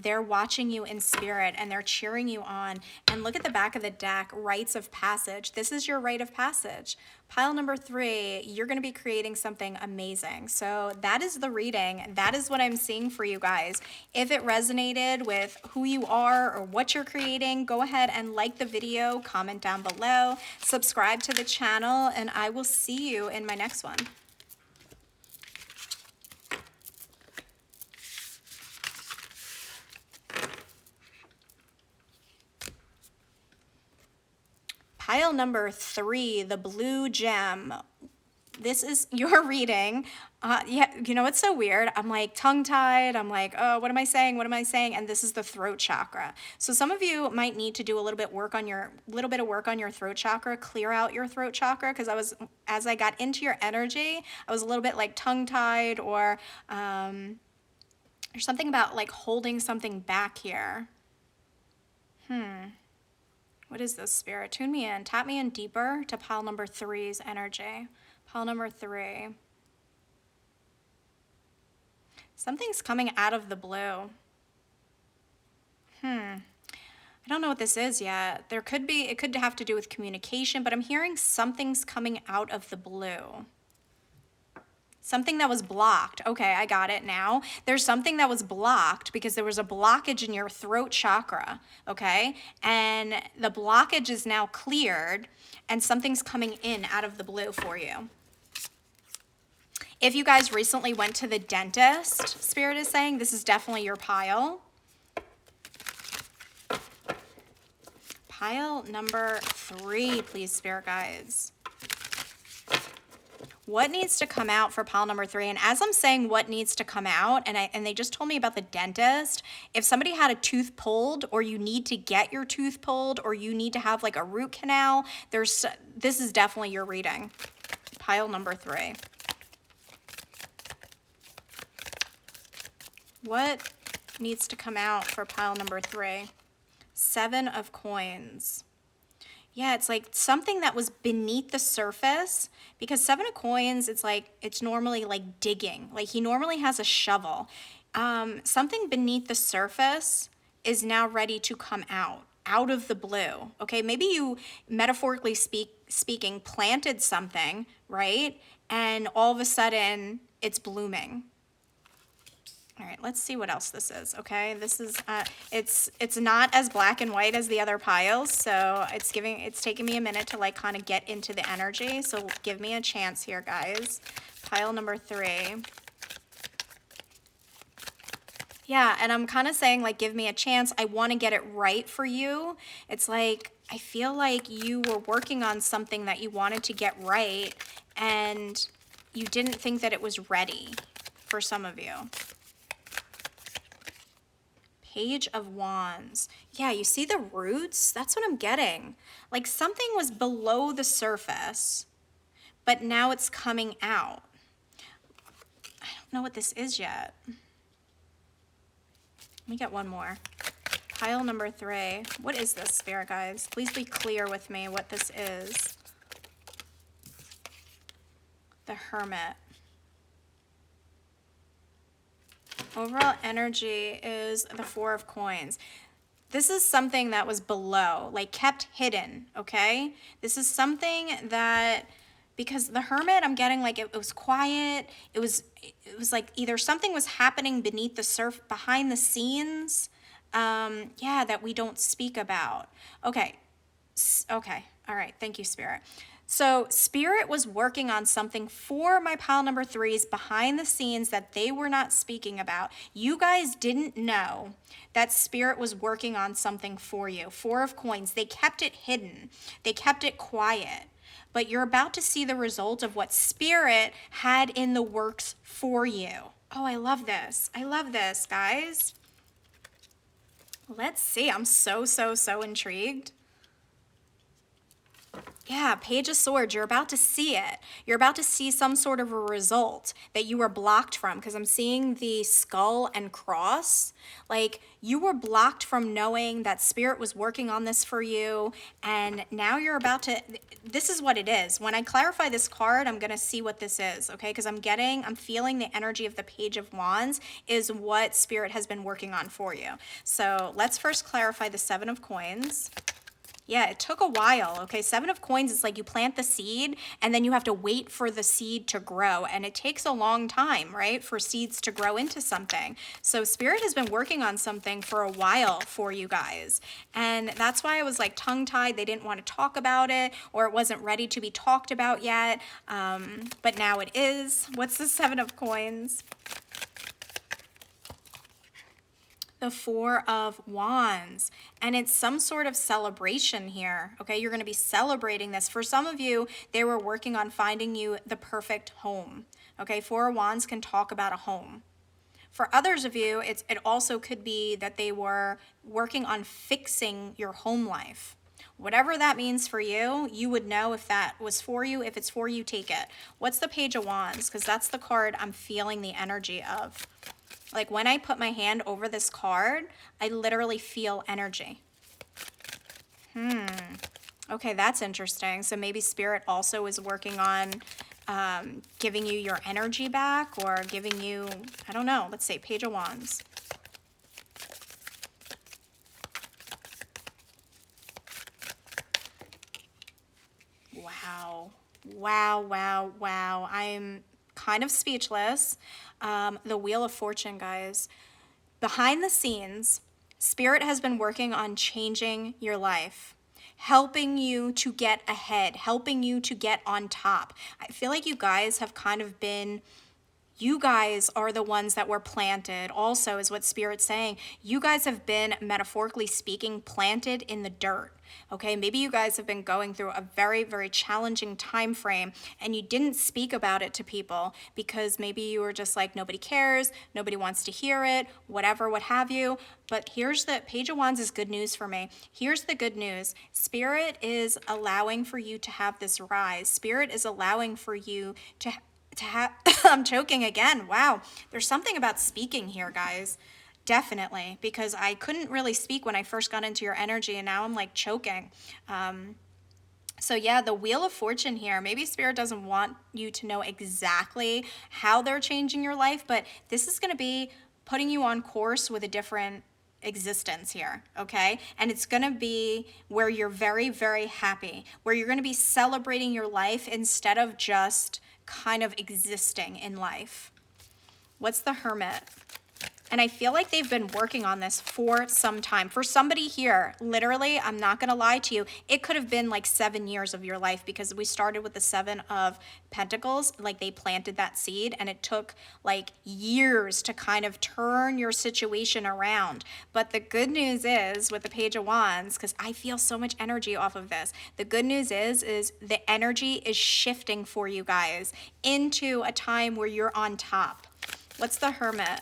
they're watching you in spirit and they're cheering you on. And look at the back of the deck, rites of passage. This is your rite of passage. Pile number 3, you're going to be creating something amazing. So that is the reading. That is what I'm seeing for you guys. If it resonated with who you are or what you're creating, go ahead and like the video, comment down below, subscribe to the channel, and I will see you in my next one. Pile number 3, the blue gem. This is your reading. Yeah, you know, it's so weird. I'm like tongue-tied. I'm like, oh, what am I saying? What am I saying? And this is the throat chakra. So some of you might need to do a little bit of work on your throat chakra, clear out your throat chakra, because as I got into your energy, I was a little bit like tongue-tied, or there's something about like holding something back here. What is this, Spirit? Tune me in. Tap me in deeper to pile number 3's energy. Pile number 3. Something's coming out of the blue. I don't know what this is yet. It could have to do with communication, but I'm hearing something's coming out of the blue. Something that was blocked. Okay, I got it now. There's something that was blocked because there was a blockage in your throat chakra, okay? And the blockage is now cleared, and something's coming in out of the blue for you. If you guys recently went to the dentist, Spirit is saying this is definitely your pile. Pile number 3, please, Spirit guides. What needs to come out for pile number 3? And as I'm saying what needs to come out, and they just told me about the dentist, if somebody had a tooth pulled, or you need to get your tooth pulled, or you need to have like a root canal, this is definitely your reading. Pile number 3. What needs to come out for pile number 3? 7 of coins. Yeah, it's like something that was beneath the surface, because 7 of coins, it's like, it's normally like digging. Like he normally has a shovel. Something beneath the surface is now ready to come out of the blue. Okay, maybe you, metaphorically speaking, planted something, right? And all of a sudden it's blooming. All right, let's see what else this is. Okay, this is it's not as black and white as the other piles, so it's taking me a minute to like kind of get into the energy. So give me a chance here, guys. Pile number 3. Yeah, and I'm kind of saying like, give me a chance. I want to get it right for you. It's like, I feel like you were working on something that you wanted to get right, and you didn't think that it was ready for some of you. Page of Wands. Yeah, you see the roots? That's what I'm getting. Like something was below the surface, but now it's coming out. I don't know what this is yet. Let me get one more. Pile number 3. What is this, Spirit guides? Please be clear with me what this is. The Hermit. Overall energy is the 4 of Coins. This is something that was below, like kept hidden, okay? This is something that, because the Hermit, I'm getting like it was quiet. It was like either something was happening beneath the behind the scenes, yeah, that we don't speak about. Okay, okay, all right, thank you, Spirit. So Spirit was working on something for my pile number 3s behind the scenes that they were not speaking about. You guys didn't know that Spirit was working on something for you. 4 of Coins. They kept it hidden. They kept it quiet. But you're about to see the result of what Spirit had in the works for you. Oh, I love this. I love this, guys. Let's see. I'm so intrigued. Yeah, Page of Swords, you're about to see it. You're about to see some sort of a result that you were blocked from, because I'm seeing the skull and cross. Like, you were blocked from knowing that Spirit was working on this for you, and now you're about to, this is what it is. When I clarify this card, I'm going to see what this is, okay? Because I'm feeling the energy of the Page of Wands is what Spirit has been working on for you. So let's first clarify the 7 of Coins. Yeah, it took a while, okay? 7 of Coins is like you plant the seed and then you have to wait for the seed to grow. And it takes a long time, right, for seeds to grow into something. So Spirit has been working on something for a while for you guys. And that's why I was like tongue-tied. They didn't want to talk about it, or it wasn't ready to be talked about yet. But now it is. What's the 7 of Coins? The 4 of Wands, and it's some sort of celebration here, okay? You're going to be celebrating this. For some of you, they were working on finding you the perfect home, okay? 4 of Wands can talk about a home. For others of you, it also could be that they were working on fixing your home life. Whatever that means for you, you would know if that was for you. If it's for you, take it. What's the Page of Wands? Because that's the card I'm feeling the energy of. Like when I put my hand over this card, I literally feel energy. Okay, that's interesting. So maybe Spirit also is working on giving you your energy back, or giving you, I don't know, let's say Page of Wands. Wow. Wow, wow, wow. I'm kind of speechless. The Wheel of Fortune, guys. Behind the scenes, Spirit has been working on changing your life, helping you to get ahead, helping you to get on top. I feel like you guys have kind of been, you guys are the ones that were planted. Also, is what Spirit's saying. You guys have been, metaphorically speaking, planted in the dirt. Okay, maybe you guys have been going through a very challenging time frame, and you didn't speak about it to people because maybe you were just like, nobody cares, nobody wants to hear it, whatever, what have you. But here's the Page of Wands is good news for me. Here's the good news. Spirit is allowing for you to have this rise. Spirit is allowing for you to have, I'm choking again. Wow. There's something about speaking here, guys. Definitely, because I couldn't really speak when I first got into your energy, and now I'm like choking. So yeah, the Wheel of Fortune here, maybe Spirit doesn't want you to know exactly how they're changing your life, but this is going to be putting you on course with a different existence here, okay? And it's gonna be where you're very, very happy, where you're gonna be celebrating your life instead of just kind of existing in life. What's the Hermit? And I feel like they've been working on this for some time. For somebody here, literally, I'm not gonna lie to you, it could have been like 7 years of your life, because we started with the 7 of Pentacles, like they planted that seed, and it took like years to kind of turn your situation around. But the good news is with the Page of Wands, because I feel so much energy off of this, the good news is the energy is shifting for you guys into a time where you're on top. What's the Hermit?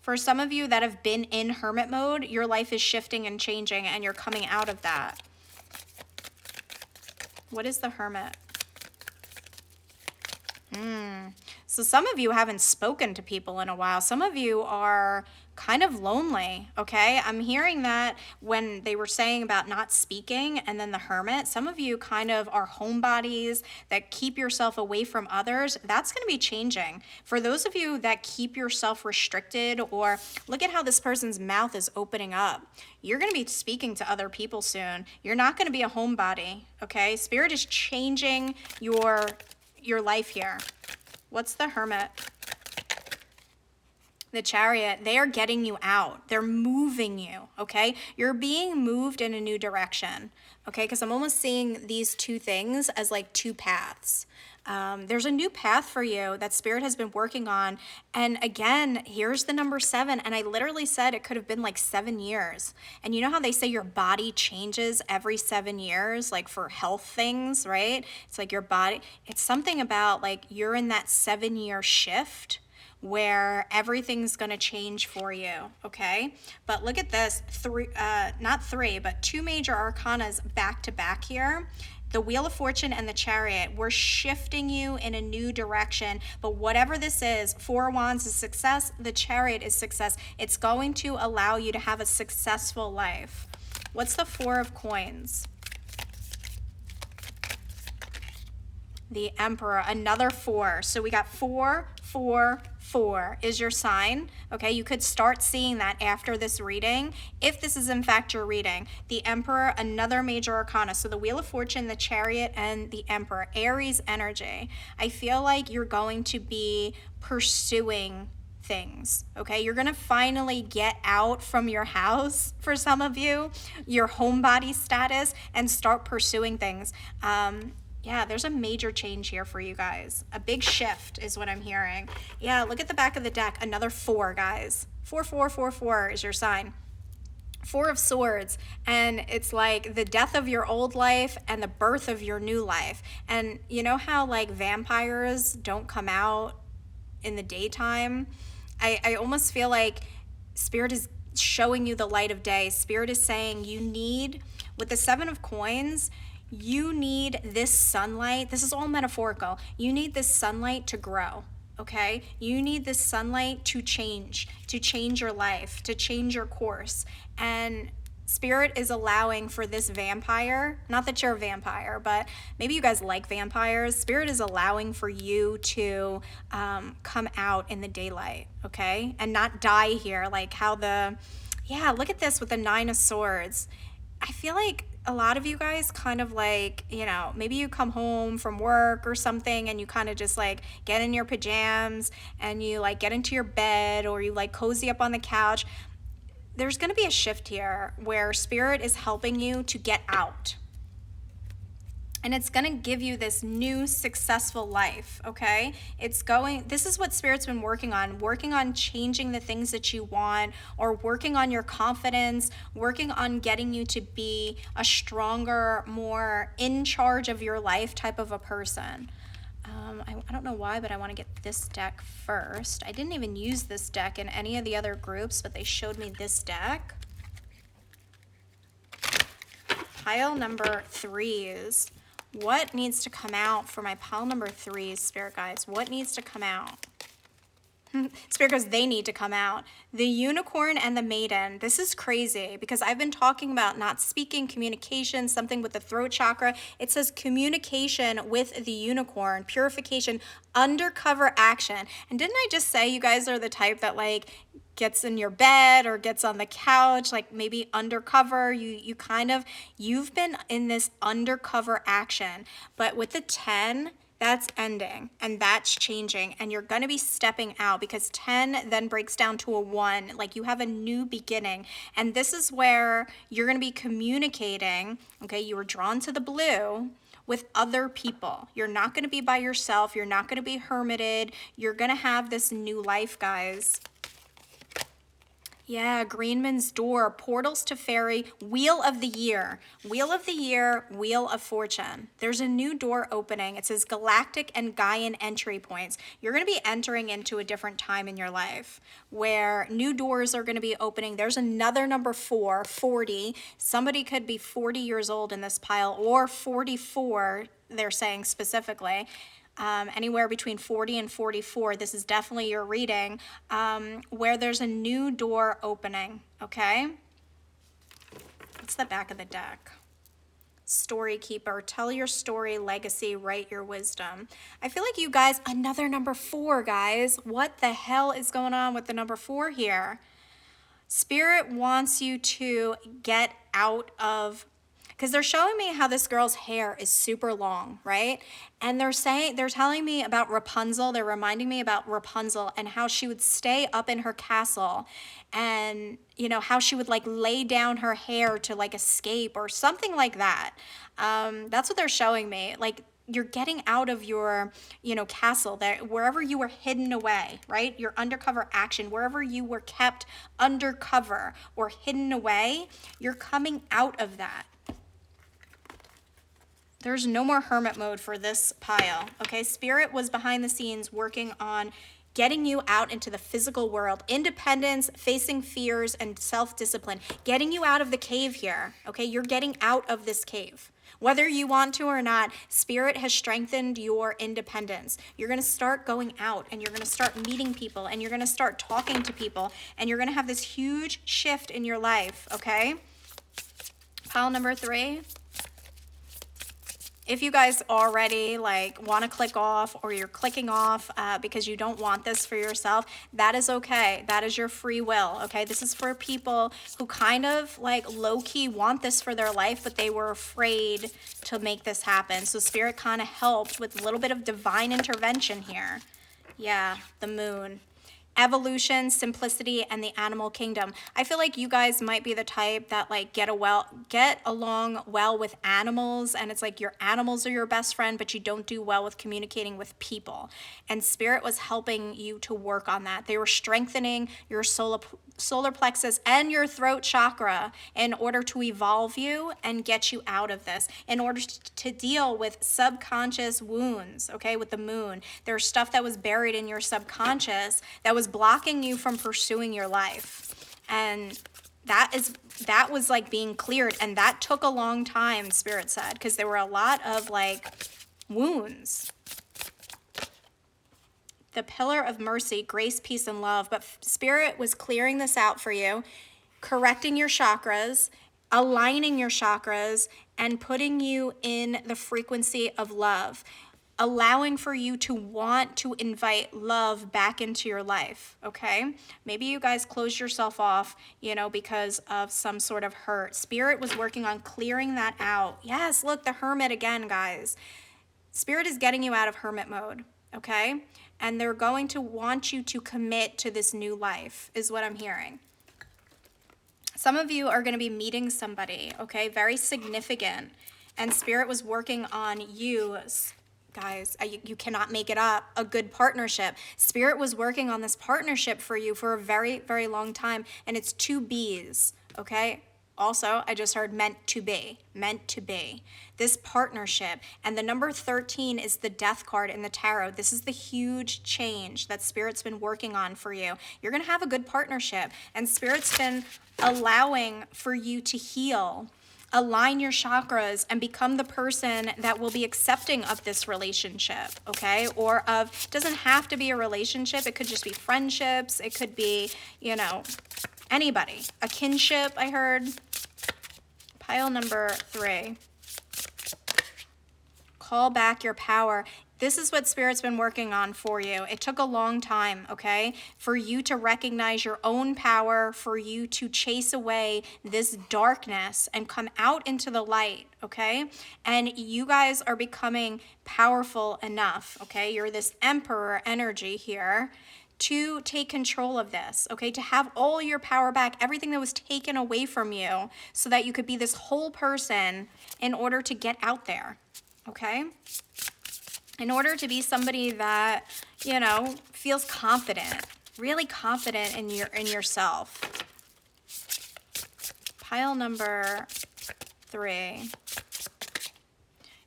For some of you that have been in hermit mode, your life is shifting and changing, and you're coming out of that. What is the Hermit? So some of you haven't spoken to people in a while. Some of you are kind of lonely, okay? I'm hearing that when they were saying about not speaking and then the Hermit, some of you kind of are homebodies that keep yourself away from others. That's going to be changing. For those of you that keep yourself restricted, or look at how this person's mouth is opening up, you're going to be speaking to other people soon. You're not going to be a homebody, okay? Spirit is changing your life here. What's the Hermit? The Chariot. They are getting you out. They're moving you, okay? You're being moved in a new direction, okay? Because I'm almost seeing these two things as like two paths. There's a new path for you that Spirit has been working on. And again, here's the number 7. And I literally said it could have been like 7 years. And you know how they say your body changes every 7 years, like for health things, right? It's like your body, it's something about like you're in that 7-year shift where everything's going to change for you, okay? But look at this, not three, but 2 major arcanas back to back here. The Wheel of Fortune and the Chariot, we're shifting you in a new direction. But whatever this is, 4 of Wands is success, the Chariot is success. It's going to allow you to have a successful life. What's the 4 of Coins? The Emperor, another 4. So we got 4, 4, 4 is your sign. Okay, you could start seeing that after this reading, if this is in fact your reading. The Emperor, another major arcana. So the Wheel of Fortune, the Chariot, and the Emperor. Aries energy. I feel like you're going to be pursuing things, okay? You're gonna finally get out from your house, for some of you, your homebody status, and start pursuing things. Yeah, there's a major change here for you guys. A big shift is what I'm hearing. Yeah, look at the back of the deck. Another 4, guys. 4, 4, 4, 4 is your sign. 4 of Swords. And it's like the death of your old life and the birth of your new life. And you know how like vampires don't come out in the daytime? I almost feel like Spirit is showing you the light of day. Spirit is saying you need, with the 7 of Coins, you need this sunlight. This is all metaphorical. You need this sunlight to grow, okay? You need this sunlight to change your life, to change your course. And Spirit is allowing for this vampire, not that you're a vampire, but maybe you guys like vampires. Spirit is allowing for you to come out in the daylight, okay? And not die here, like how yeah, look at this with the 9 of Swords. I feel like a lot of you guys kind of like, you know, maybe you come home from work or something and you kind of just like get in your pajamas and you like get into your bed, or you like cozy up on the couch. There's going to be a shift here where Spirit is helping you to get out. And it's going to give you this new successful life, okay? This is what Spirit's been working on changing the things that you want, or working on your confidence, working on getting you to be a stronger, more in charge of your life type of a person. I don't know why, but I want to get this deck first. I didn't even use this deck in any of the other groups, but they showed me this deck. Pile number 3s. What needs to come out for my pile number 3s, Spirit guides? What needs to come out? Spirit goes, they need to come out. The unicorn and the maiden. This is crazy because I've been talking about not speaking, communication, something with the throat chakra. It says communication with the unicorn, purification, undercover action. And didn't I just say you guys are the type that like gets in your bed or gets on the couch, like maybe undercover? You've been in this undercover action. But with the 10, that's ending and that's changing, and you're going to be stepping out because 10 then breaks down to a 1. Like you have a new beginning, and this is where you're going to be communicating. Okay, you were drawn to the blue with other people. You're not going to be by yourself. You're not going to be hermited. You're going to have this new life, guys. Yeah, Greenman's Door, Portals to Fairy, Wheel of the Year. Wheel of the Year, Wheel of Fortune. There's a new door opening. It says Galactic and Gaian entry points. You're going to be entering into a different time in your life where new doors are going to be opening. There's another number 4, 40. Somebody could be 40 years old in this pile, or 44, they're saying specifically. Anywhere between 40 and 44, this is definitely your reading, where there's a new door opening, okay? What's the back of the deck? Story Keeper, tell your story, legacy, write your wisdom. I feel like you guys, another number 4, guys. What the hell is going on with the number 4 here? Spirit wants you to get out of, because they're showing me how this girl's hair is super long, right? And they're telling me about Rapunzel. They're reminding me about Rapunzel and how she would stay up in her castle, and you know how she would like lay down her hair to like escape or something like that. That's what they're showing me. Like you're getting out of your, castle there, wherever you were hidden away, right? Your undercover action, wherever you were kept undercover or hidden away, you're coming out of that. There's no more hermit mode for this pile, okay? Spirit was behind the scenes working on getting you out into the physical world, independence, facing fears, and self-discipline, getting you out of the cave here, okay? You're getting out of this cave. Whether you want to or not, Spirit has strengthened your independence. You're going to start going out, and you're going to start meeting people, and you're going to start talking to people, and you're going to have this huge shift in your life, okay? Pile number 3. If you guys already want to click off, or you're clicking off because you don't want this for yourself, that is okay. That is your free will, okay? This is for people who kind of low-key want this for their life, but they were afraid to make this happen. So Spirit kind of helped with a little bit of divine intervention here. Yeah, the moon. Evolution, simplicity, and the animal kingdom. I feel like you guys might be the type that get along well with animals, and it's like your animals are your best friend, but you don't do well with communicating with people. And Spirit was helping you to work on that. They were strengthening your solar plexus and your throat chakra in order to evolve you and get you out of this, in order to deal with subconscious wounds, okay, with the moon. There's stuff that was buried in your subconscious that was blocking you from pursuing your life. And that was being cleared, and that took a long time, Spirit said, because there were a lot of wounds. The pillar of mercy, grace, peace, and love. But Spirit was clearing this out for you, correcting your chakras, aligning your chakras, and putting you in the frequency of love, allowing for you to want to invite love back into your life, okay? Maybe you guys closed yourself off, because of some sort of hurt. Spirit was working on clearing that out. Yes, look, the hermit again, guys. Spirit is getting you out of hermit mode, okay? And they're going to want you to commit to this new life, is what I'm hearing. Some of you are going to be meeting somebody, okay? Very significant. And Spirit was working on you, guys. You cannot make it up. A good partnership. Spirit was working on this partnership for you for a very, very long time. And it's 2 B's, okay? Also, I just heard meant to be. This partnership. And the number 13 is the Death card in the tarot. This is the huge change that Spirit's been working on for you. You're going to have a good partnership. And Spirit's been allowing for you to heal Align your chakras and become the person that will be accepting of this relationship, okay? Or of, doesn't have to be a relationship. It could just be friendships. It could be, you know, anybody. A kinship, I heard. Pile number 3. Call back your power. This is what Spirit's been working on for you. It took a long time, okay? For you to recognize your own power, for you to chase away this darkness and come out into the light, okay? And you guys are becoming powerful enough, okay? You're this emperor energy here to take control of this, okay? To have all your power back, everything that was taken away from you, so that you could be this whole person in order to get out there, okay? In order to be somebody that, you know, feels confident, really confident in yourself. Pile number 3.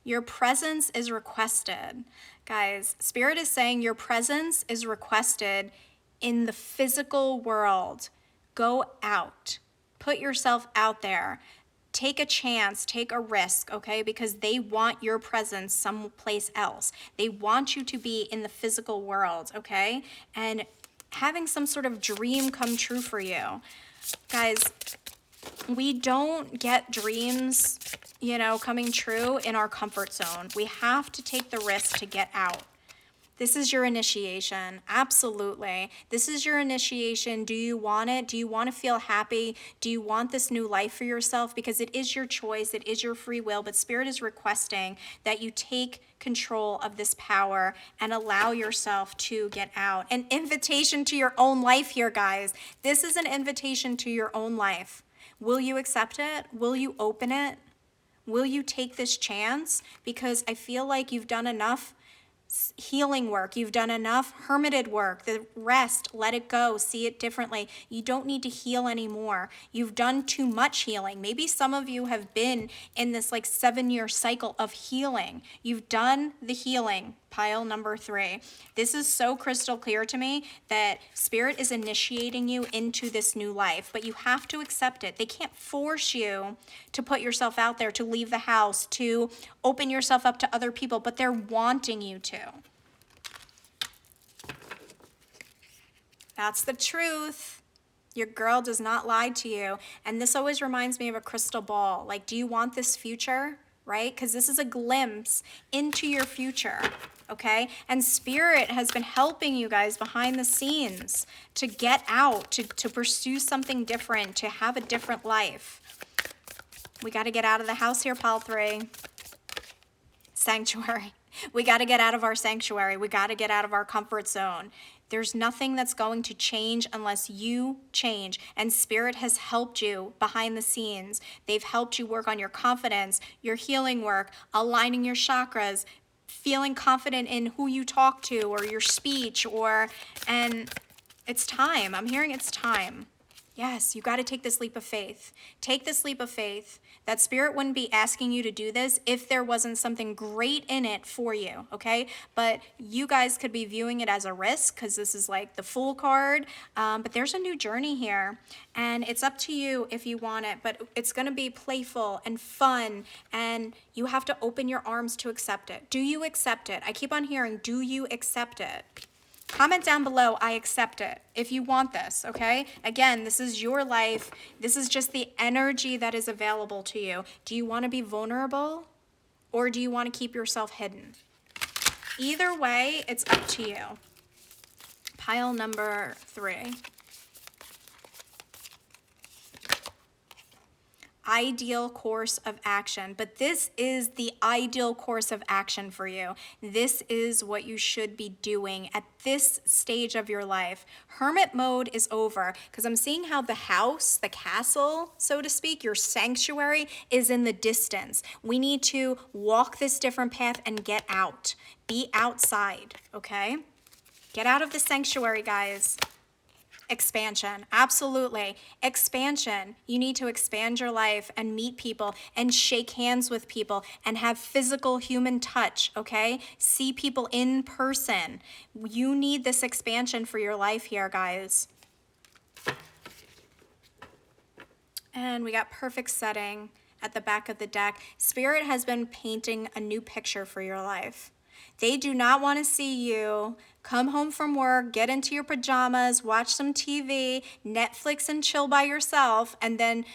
Your presence is requested. Guys, Spirit is saying your presence is requested in the physical world. Go out. Put yourself out there. Take a chance, take a risk, okay? Because they want your presence someplace else. They want you to be in the physical world, okay? And having some sort of dream come true for you. Guys, we don't get dreams, you know, coming true in our comfort zone. We have to take the risk to get out. This is your initiation. Absolutely. This is your initiation. Do you want it? Do you want to feel happy? Do you want this new life for yourself? Because it is your choice. It is your free will. But Spirit is requesting that you take control of this power and allow yourself to get out. An invitation to your own life here, guys. This is an invitation to your own life. Will you accept it? Will you open it? Will you take this chance? Because I feel like you've done enough healing work. You've done enough hermited work. The rest, let it go. See it differently. You don't need to heal anymore. You've done too much healing. Maybe some of you have been in this like 7-year cycle of healing. You've done the healing. Pile number 3. This is so crystal clear to me that Spirit is initiating you into this new life, but you have to accept it. They can't force you to put yourself out there, to leave the house, to open yourself up to other people, but they're wanting you to. That's the truth. Your girl does not lie to you. And this always reminds me of a crystal ball. Like, do you want this future? Right? Because this is a glimpse into your future, okay? And Spirit has been helping you guys behind the scenes to get out, to pursue something different, to have a different life. We got to get out of the house here, pile 3. Sanctuary. We got to get out of our sanctuary. We got to get out of our comfort zone. There's nothing that's going to change unless you change. And Spirit has helped you behind the scenes. They've helped you work on your confidence, your healing work, aligning your chakras, feeling confident in who you talk to or your speech, and it's time. I'm hearing it's time. Yes, you got to take this leap of faith. Take this leap of faith. That Spirit wouldn't be asking you to do this if there wasn't something great in it for you, okay? But you guys could be viewing it as a risk because this is like the Fool card. But there's a new journey here, and it's up to you if you want it. But it's going to be playful and fun, and you have to open your arms to accept it. Do you accept it? I keep on hearing, do you accept it? Comment down below, I accept it, if you want this, okay? Again, this is your life. This is just the energy that is available to you. Do you want to be vulnerable, or do you want to keep yourself hidden? Either way, it's up to you. Pile number 3. Ideal course of action. But this is the ideal course of action for you. This is what you should be doing at this stage of your life. Hermit mode is over because I'm seeing how the house, the castle, so to speak, your sanctuary is in the distance. We need to walk this different path and get out. Be outside, okay? Get out of the sanctuary, guys. Expansion, absolutely. Expansion. You need to expand your life and meet people and shake hands with people and have physical human touch, okay? See people in person. You need this expansion for your life here, guys. And we got perfect setting. at the back of the deck. Spirit has been painting a new picture for your life. They do not want to see you come home from work, get into your pajamas, watch some TV, Netflix and chill by yourself, and then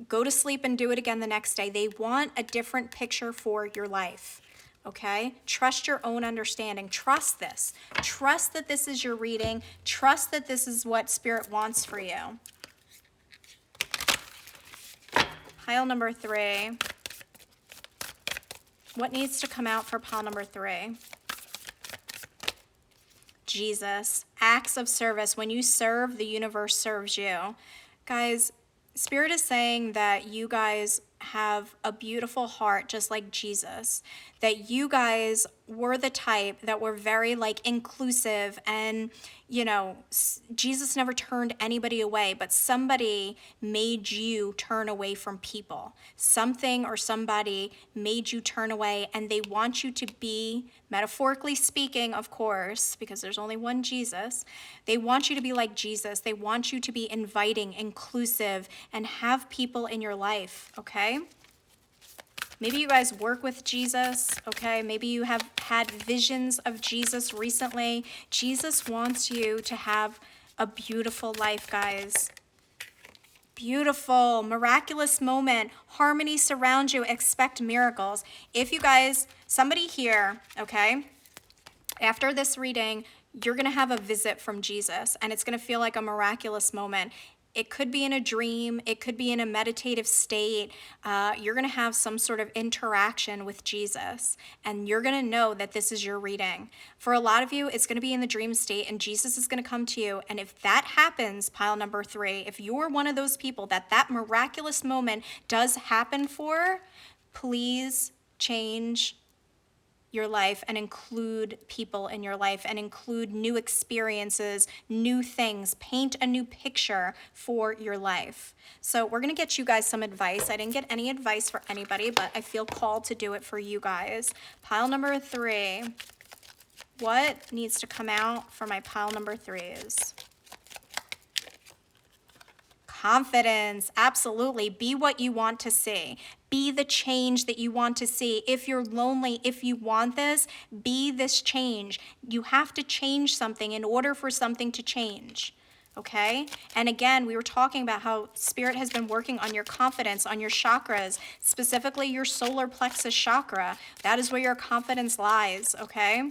go to sleep and do it again the next day. They want a different picture for your life. Okay? Trust your own understanding. Trust this. Trust that this is your reading. Trust that this is what Spirit wants for you. Pile number 3. What needs to come out for pile number 3? Jesus. Acts of service. When you serve, the universe serves you. Guys, Spirit is saying that you guys have a beautiful heart just like Jesus, that you guys were the type that were very like inclusive, and you know, Jesus never turned anybody away, but somebody made you turn away from people. Something or somebody made you turn away, and they want you to be, metaphorically speaking, of course, because there's only one Jesus, they want you to be like Jesus. They want you to be inviting, inclusive, and have people in your life, okay? Maybe you guys work with Jesus, okay? Maybe you have had visions of Jesus recently. Jesus wants you to have a beautiful life, guys. Beautiful, miraculous moment. Harmony surrounds you. Expect miracles. If you guys, somebody here, okay, after this reading, you're going to have a visit from Jesus, and it's going to feel like a miraculous moment. It could be in a dream. It could be in a meditative state. You're going to have some sort of interaction with Jesus, and you're going to know that this is your reading. For a lot of you, it's going to be in the dream state, and Jesus is going to come to you. And if that happens, pile number 3, if you're one of those people that miraculous moment does happen for, please change your life and include people in your life and include new experiences, new things. Paint a new picture for your life. So we're going to get you guys some advice. I didn't get any advice for anybody, but I feel called to do it for you guys. Pile number 3. What needs to come out for my pile number 3s? Confidence, absolutely. Be what you want to see. Be the change that you want to see. If you're lonely, if you want this, be this change. You have to change something in order for something to change, okay? And again, we were talking about how Spirit has been working on your confidence, on your chakras, specifically your solar plexus chakra. That is where your confidence lies, okay?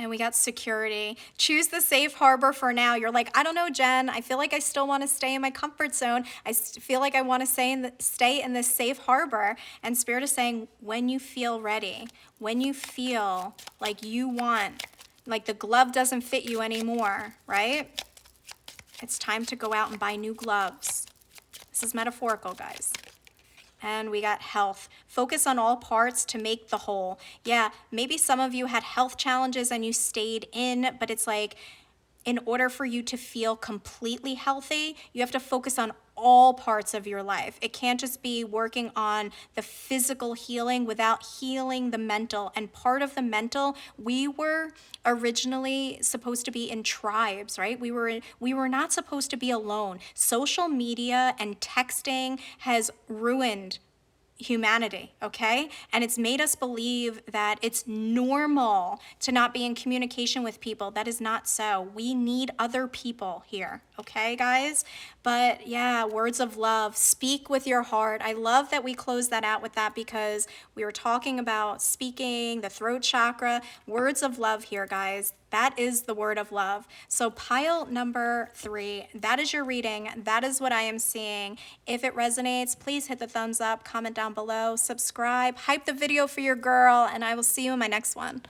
And we got security. Choose the safe harbor for now. You're like, I don't know, Jen. I feel like I still want to stay in my comfort zone. I feel like I want to stay in this safe harbor. And Spirit is saying, when you feel ready, when you feel like you want, like the glove doesn't fit you anymore, right? It's time to go out and buy new gloves. This is metaphorical, guys. And we got health. Focus on all parts to make the whole. Yeah, maybe some of you had health challenges and you stayed in, but it's like, in order for you to feel completely healthy, you have to focus on all parts of your life. It can't just be working on the physical healing without healing the mental. And part of the mental, we were originally supposed to be in tribes, right? We were not supposed to be alone. Social media and texting has ruined humanity, okay? And it's made us believe that it's normal to not be in communication with people. That is not so. We need other people here, okay, guys? But yeah, words of love, speak with your heart. I love that we closed that out with that because we were talking about speaking, the throat chakra, words of love here, guys. That is the word of love. So pile number 3, that is your reading. That is what I am seeing. If it resonates, please hit the thumbs up, comment down below, subscribe, hype the video for your girl, and I will see you in my next one.